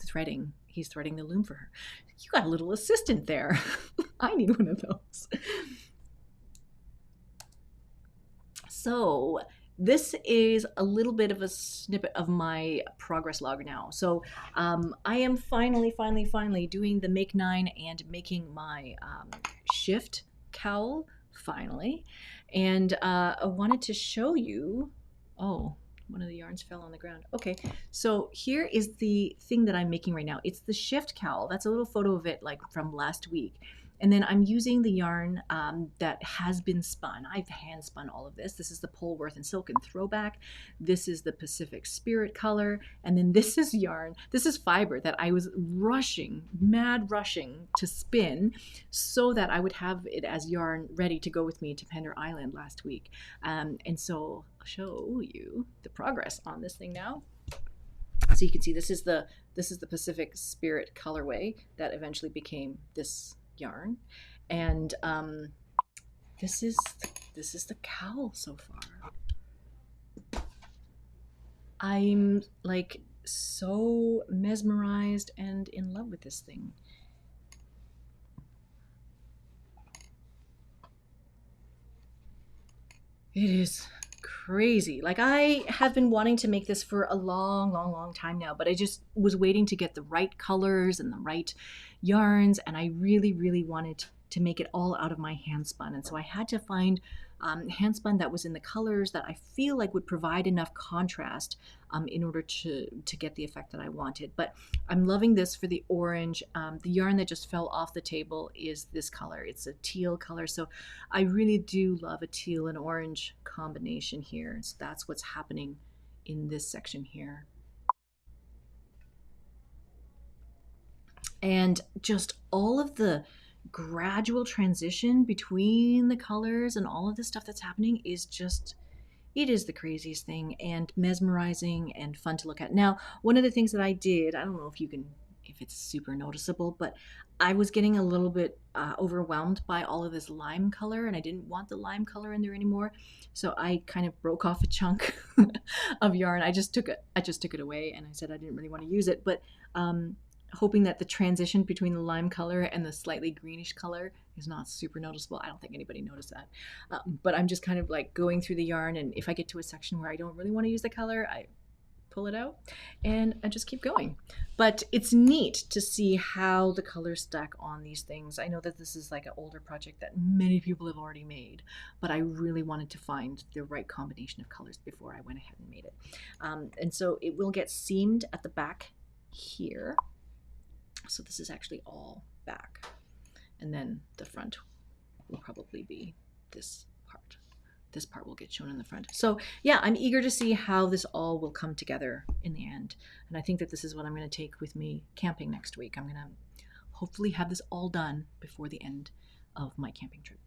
threading the loom for her. You got a little assistant there. I need one of those. So this is a little bit of a snippet of my progress log now. So I am finally doing the make 9 and making my shift cowl finally. And I wanted to show you, oh, one of the yarns fell on the ground. Okay, so here is the thing that I'm making right now. It's the shift cowl. That's a little photo of it like from last week. And then I'm using the yarn that has been spun. I've hand spun all of this. This is the Polworth and Silk and Throwback. This is the Pacific Spirit color. And then this is yarn. This is fiber that I was rushing, mad rushing to spin so that I would have it as yarn ready to go with me to Pender Island last week. And so I'll show you the progress on this thing now. So you can see this is the Pacific Spirit colorway that eventually became this yarn, and this is the cowl so far. I'm like so mesmerized and in love with this thing. It is crazy. Like, I have been wanting to make this for a long time now, but I just was waiting to get the right colors and the right yarns, and I really wanted to make it all out of my hand spun. And so I had to find hand spun that was in the colors that I feel like would provide enough contrast in order to get the effect that I wanted. But I'm loving this for the orange. The yarn that just fell off the table is this color. It's a teal color. So I really do love a teal and orange combination here. So that's what's happening in this section here. And just all of the gradual transition between the colors and all of this stuff that's happening is just, it is the craziest thing and mesmerizing and fun to look at. Now, one of the things that I did, I don't know if it's super noticeable, but I was getting a little bit overwhelmed by all of this lime color, and I didn't want the lime color in there anymore. So I kind of broke off a chunk of yarn. I just took it away, and I said I didn't really want to use it, but hoping that the transition between the lime color and the slightly greenish color is not super noticeable. I don't think anybody noticed that. But I'm just kind of like going through the yarn, and if I get to a section where I don't really want to use the color, I pull it out and I just keep going. But it's neat to see how the colors stack on these things. I know that this is like an older project that many people have already made, but I really wanted to find the right combination of colors before I went ahead and made it. And so it will get seamed at the back here. So this is actually all back, and then the front will probably be this part. This part will get shown in the front. So yeah, I'm eager to see how this all will come together in the end. And I think that this is what I'm going to take with me camping next week. I'm going to hopefully have this all done before the end of my camping trip.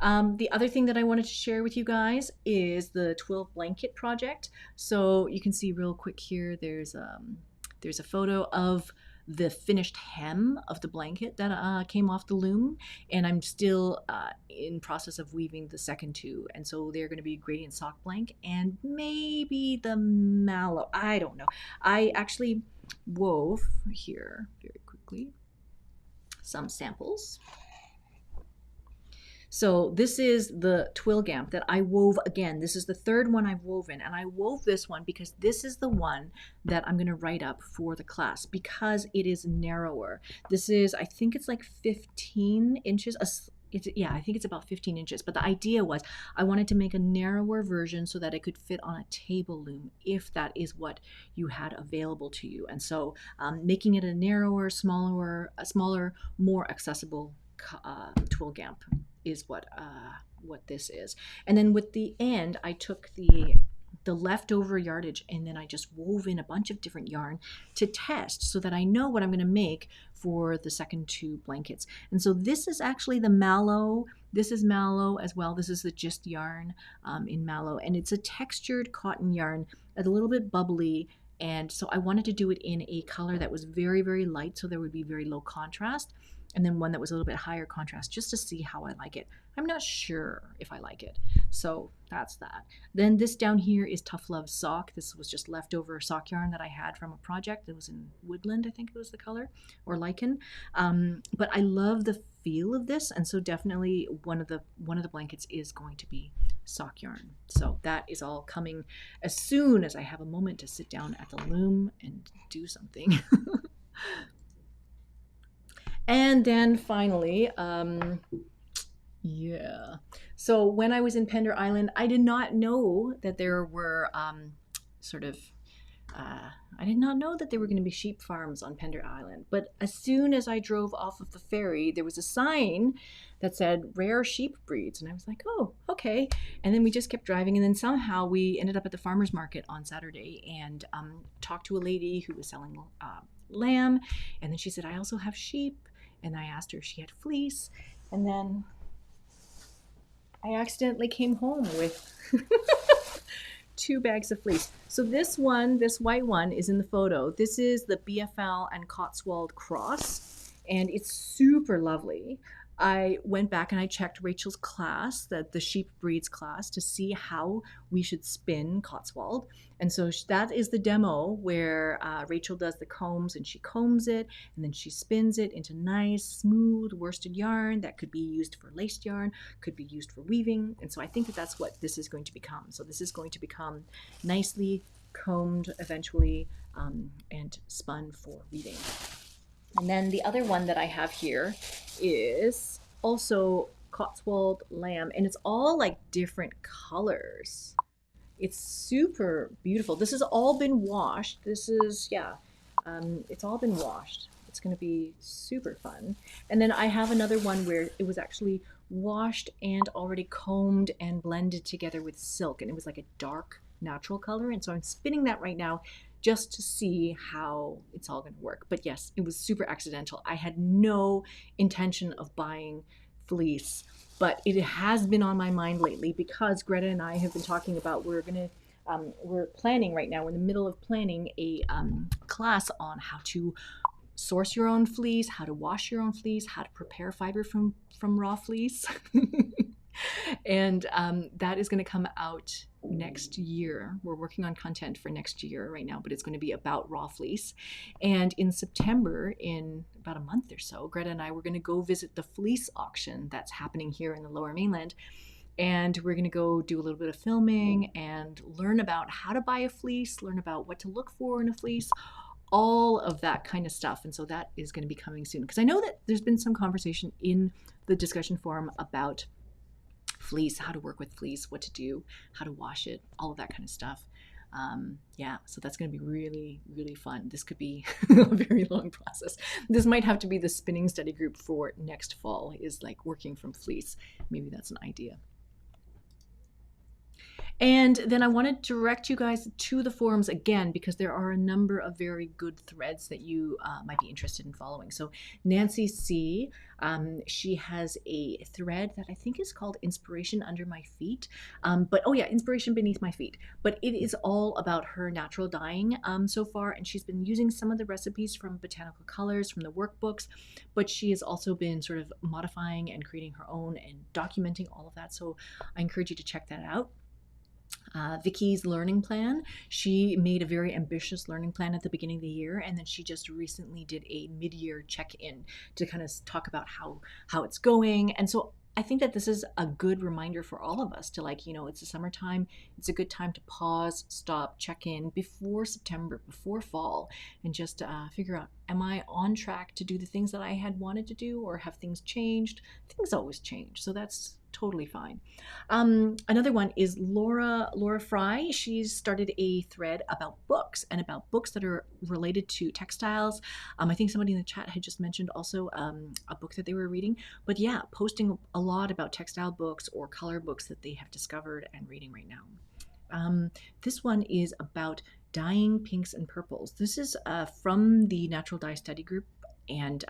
The other thing that I wanted to share with you guys is the 12 blanket project. So you can see real quick here, there's a photo of the finished hem of the blanket that came off the loom, and I'm still in process of weaving the second two, and so they're going to be gradient sock blank and maybe the mallow. I don't know. I actually wove here very quickly some samples. So this is the twill gamp that I wove again. This is the third one I've woven, and I wove this one because this is the one that I'm going to write up for the class because it is narrower. This is, I think it's like 15 inches. Yeah, I think it's about 15 inches. But the idea was I wanted to make a narrower version so that it could fit on a table loom if that is what you had available to you. And so making it a narrower, smaller, more accessible twill gamp is what this is. And then with the end, I took the leftover yardage and then I just wove in a bunch of different yarn to test so that I know what I'm going to make for the second two blankets. And so this is actually the mallow. This is mallow as well. This is the Gist yarn in mallow, and it's a textured cotton yarn, a little bit bubbly. And so I wanted to do it in a color that was very, very light, so there would be very low contrast, and then one that was a little bit higher contrast just to see how I like it. I'm not sure if I like it. So that's that. Then this down here is Tough Love Sock. This was just leftover sock yarn that I had from a project. It was in Woodland, I think it was the color, or Lichen. But I love the feel of this, and so definitely one of the blankets is going to be sock yarn. So that is all coming as soon as I have a moment to sit down at the loom and do something. And then finally, yeah. So when I was in Pender Island, I did not know that there were sort of I did not know that there were going to be sheep farms on Pender Island. But as soon as I drove off of the ferry, there was a sign that said rare sheep breeds. And I was like, oh, okay. And then we just kept driving. And then somehow we ended up at the farmer's market on Saturday and talked to a lady who was selling lamb. And then she said, I also have sheep. And I asked her if she had fleece. And then I accidentally came home with 2 bags of fleece. So this one, this white one, is in the photo. This is the BFL and Cotswold cross, and it's super lovely. I went back and I checked Rachel's class, the sheep breeds class, to see how we should spin Cotswold. And so that is the demo where Rachel does the combs, and she combs it, and then she spins it into nice, smooth worsted yarn that could be used for laced yarn, could be used for weaving. And so I think that that's what this is going to become. So this is going to become nicely combed eventually and spun for weaving. And then the other one that I have here is also Cotswold lamb, and it's all like different colors. It's super beautiful. This has all been washed. This is, yeah, it's all been washed. It's going to be super fun. And then I have another one where it was actually washed and already combed and blended together with silk, and it was like a dark natural color. And so I'm spinning that right now just to see how it's all going to work. But yes, it was super accidental. I had no intention of buying fleece, but it has been on my mind lately because Greta and I have been talking about we're planning right now. We're in the middle of planning a class on how to source your own fleece, how to wash your own fleece, how to prepare fiber from raw fleece. And that is going to come out next year. We're working on content for next year right now, but it's going to be about raw fleece. And in September, in about a month or so, Greta and I were going to go visit the fleece auction that's happening here in the Lower Mainland. And we're going to go do a little bit of filming and learn about how to buy a fleece, learn about what to look for in a fleece, all of that kind of stuff. And so that is going to be coming soon, because I know that there's been some conversation in the discussion forum about fleece, how to work with fleece, what to do, how to wash it, all of that kind of stuff. Yeah, so that's going to be really, really fun. This could be a very long process. This might have to be the spinning study group for next fall, is like working from fleece. Maybe that's an idea. And then I want to direct you guys to the forums again, because there are a number of very good threads that you might be interested in following. So Nancy C, she has a thread that I think is called Inspiration Under My Feet. Inspiration Beneath My Feet. But it is all about her natural dyeing so far. And she's been using some of the recipes from Botanical Colors, from the workbooks, but she has also been sort of modifying and creating her own and documenting all of that. So I encourage you to check that out. Vicky's learning plan. She made a very ambitious learning plan at the beginning of the year, and then she just recently did a mid-year check-in to kind of talk about how it's going. And so I think that this is a good reminder for all of us to, like, it's the summertime. It's a good time to pause, stop, check in before September, before fall, and just figure out, am I on track to do the things that I had wanted to do, or have things changed? Things always change, so that's totally fine. Another one is Laura Fry. She's started a thread about books, and about books that are related to textiles. I think somebody in the chat had just mentioned also a book that they were reading. But yeah, posting a lot about textile books or color books that they have discovered and reading right now. This one is about dyeing pinks and purples. This is from the Natural Dye Study Group. And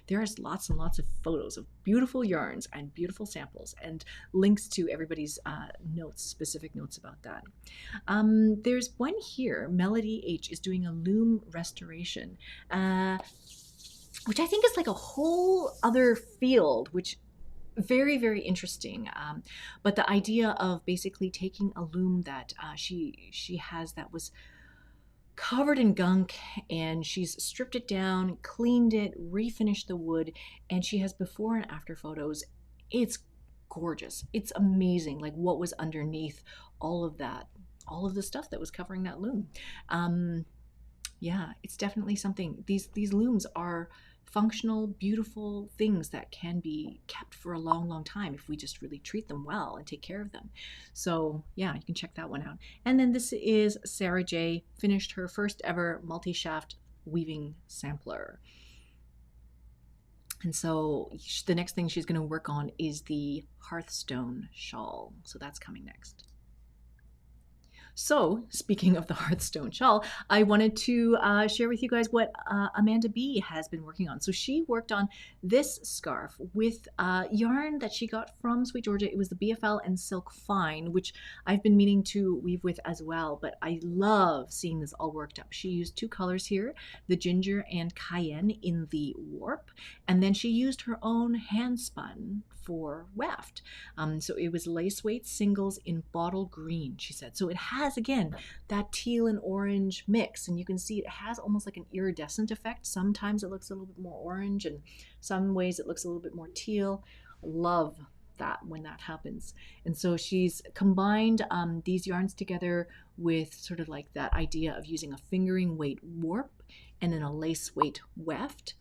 there's lots and lots of photos of beautiful yarns and beautiful samples, and links to everybody's specific notes about that. There's one here, Melody H is doing a loom restoration, which I think is like a whole other field, which very, very interesting. But the idea of basically taking a loom that she has that was covered in gunk, and she's stripped it down, cleaned it, refinished the wood, and she has before and after photos. It's gorgeous. It's amazing, like what was underneath all of that, all of the stuff that was covering that loom. Yeah, it's definitely something. These looms are functional, beautiful things that can be kept for a long, long time if we just really treat them well and take care of them. So yeah, you can check that one out. And then this is Sarah J. finished her first ever multi-shaft weaving sampler. And so the next thing she's going to work on is the Hearthstone shawl. So that's coming next. So, speaking of the Hearthstone shawl, I wanted to share with you guys what Amanda B has been working on. So, she worked on this scarf with yarn that she got from SweetGeorgia. It was the BFL and Silk Fine, which I've been meaning to weave with as well, but I love seeing this all worked up. She used two colors here, the ginger and cayenne in the warp, and then she used her own hand spun for weft. So it was lace weight singles in bottle green, she said. So it has, again, that teal and orange mix. And you can see it has almost like an iridescent effect. Sometimes it looks a little bit more orange, and some ways it looks a little bit more teal. Love that when that happens. And so she's combined these yarns together with sort of like that idea of using a fingering weight warp and then a lace weight weft.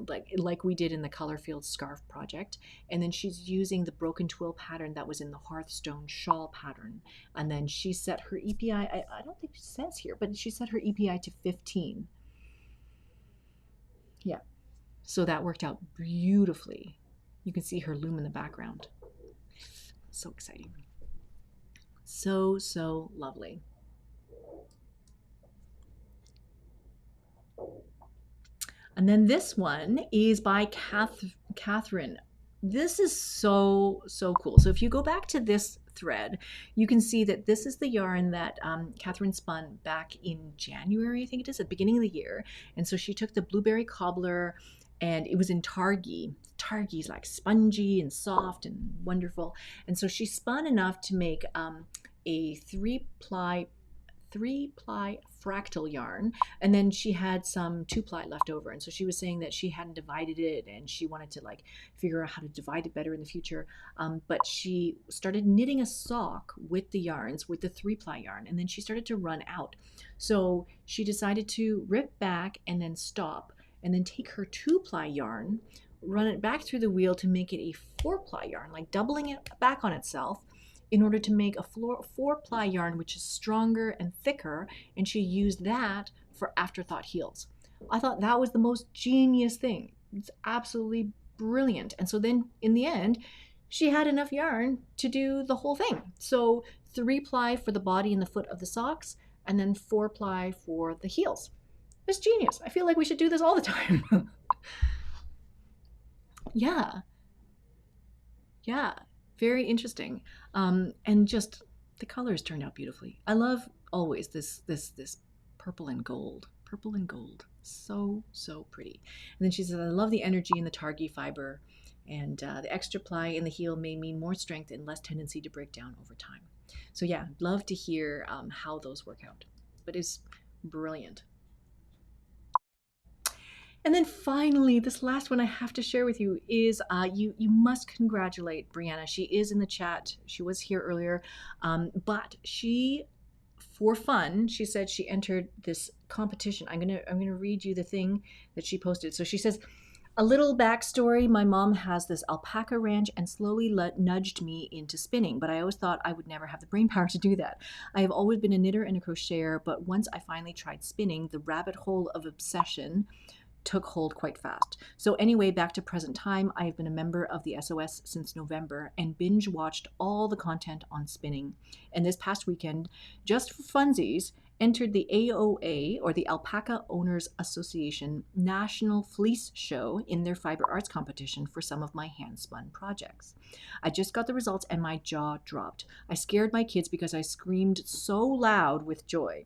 Like we did in the Colorfield scarf project. And then she's using the broken twill pattern that was in the Hearthstone shawl pattern. And then she set her EPI, I don't think it says here, but she set her EPI to 15. Yeah, so that worked out beautifully. You can see her loom in the background. So exciting. So, so lovely. And then this one is by Catherine. This is so, so cool. So if you go back to this thread, you can see that this is the yarn that Catherine spun back in January, I think it is, at the beginning of the year. And so she took the blueberry cobbler, and it was in targi. Targi's like spongy and soft and wonderful. And so she spun enough to make a three-ply fractal yarn, and then she had some 2-ply left over, and so she was saying that she hadn't divided it and she wanted to like figure out how to divide it better in the future, but she started knitting a sock with the yarns, with the 3-ply yarn, and then she started to run out. So she decided to rip back and then stop, and then take her 2-ply yarn, run it back through the wheel to make it a 4-ply yarn, like doubling it back on itself, in order to make a 4-ply yarn, which is stronger and thicker, and she used that for afterthought heels. I thought that was the most genius thing. It's absolutely brilliant. And so then in the end, she had enough yarn to do the whole thing. So 3-ply for the body and the foot of the socks, and then 4-ply for the heels. It's genius. I feel like we should do this all the time. Yeah. Yeah. Very interesting. And just the colors turned out beautifully. I love always this purple and gold. Purple and gold. So, so pretty. And then she says, I love the energy in the targi fiber, and the extra ply in the heel may mean more strength and less tendency to break down over time. So yeah, love to hear how those work out. But it's brilliant. And then finally, this last one I have to share with you is you must congratulate Brianna. She is in the chat. She was here earlier, but she, for fun, she said she entered this competition. I'm gonna read you the thing that she posted. So she says, a little backstory, my mom has this alpaca ranch and slowly nudged me into spinning, but I always thought I would never have the brain power to do that. I have always been a knitter and a crocheter, but once I finally tried spinning, the rabbit hole of obsession took hold quite fast. So anyway, back to present time, I have been a member of the SOS since November and binge watched all the content on spinning. And this past weekend, just for funsies, entered the AOA, or the Alpaca Owners Association, National Fleece Show in their fiber arts competition for some of my hand-spun projects. I just got the results and my jaw dropped. I scared my kids because I screamed so loud with joy.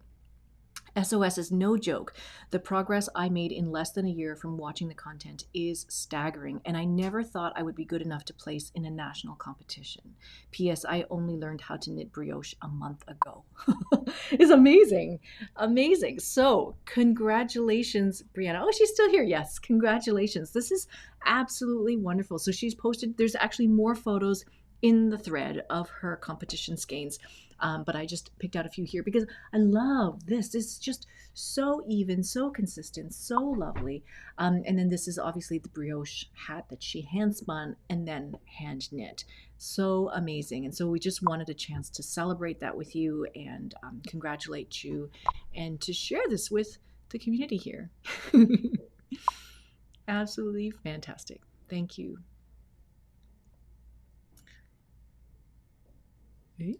SOS is no joke. The progress I made in less than a year from watching the content is staggering, and I never thought I would be good enough to place in a national competition. P.S. I only learned how to knit brioche a month ago. It's amazing. Amazing. So, congratulations, Brianna. Oh, she's still here. Yes, congratulations. This is absolutely wonderful. So she's posted, there's actually more photos in the thread of her competition skeins. but I just picked out a few here because I love this. It's just so even, so consistent, so lovely. And then this is obviously the brioche hat that she hand spun and then hand knit. So amazing. And so we just wanted a chance to celebrate that with you and congratulate you and to share this with the community here. Absolutely fantastic. Thank you. Okay.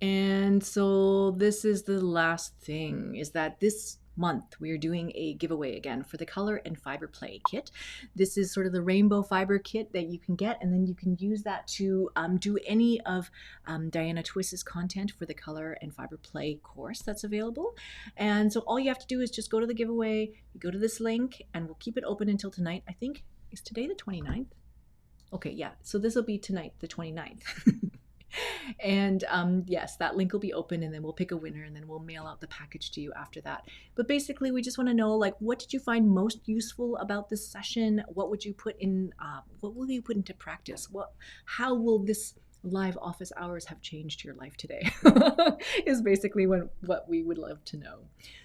And so this is the last thing, is that this month we are doing a giveaway again for the Color and Fiber Play kit. This is sort of the rainbow fiber kit that you can get, and then you can use that to do any of Diana Twist's content for the Color and Fiber Play course that's available. And so all you have to do is just go to the giveaway, you go to this link, and we'll keep it open until tonight. I think, is today the 29th? Okay, yeah, so this will be tonight, the 29th. And yes, that link will be open, and then we'll pick a winner, and then we'll mail out the package to you after that. But basically, we just want to know, like, what did you find most useful about this session? What would you put in? What will you put into practice? How will this live office hours have changed your life today? Is basically what we would love to know.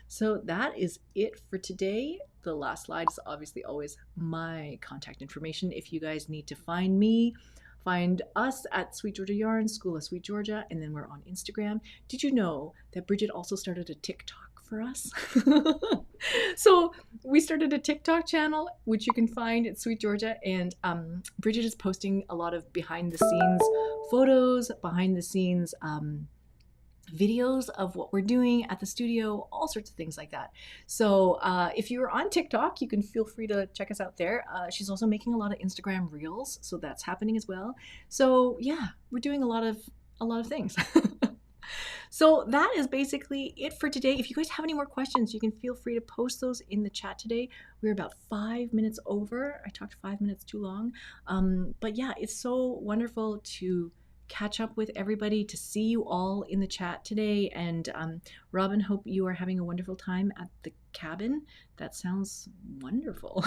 So that is it for today. The last slide is obviously always my contact information. If you guys need to find me, find us at Sweet Georgia Yarns, School of Sweet Georgia, and then we're on Instagram. Did you know that Bridget also started a TikTok for us? So we started a TikTok channel, which you can find at Sweet Georgia, and Bridget is posting a lot of behind the scenes photos, behind the scenes videos of what we're doing at the studio, all sorts of things like that. So if you're on TikTok, you can feel free to check us out there. She's also making a lot of Instagram reels, so that's happening as well. So yeah, we're doing a lot of things. So that is basically it for today. If you guys have any more questions, you can feel free to post those in the chat today. We're about 5 minutes over. I talked 5 minutes too long. But yeah, it's so wonderful to catch up with everybody, to see you all in the chat today. And Robin, hope you are having a wonderful time at the cabin. That sounds wonderful.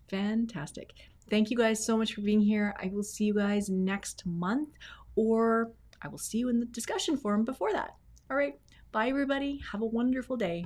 Fantastic. Thank you guys so much for being here. I will see you guys next month, or I will see you in the discussion forum before that. All right. Bye, everybody. Have a wonderful day.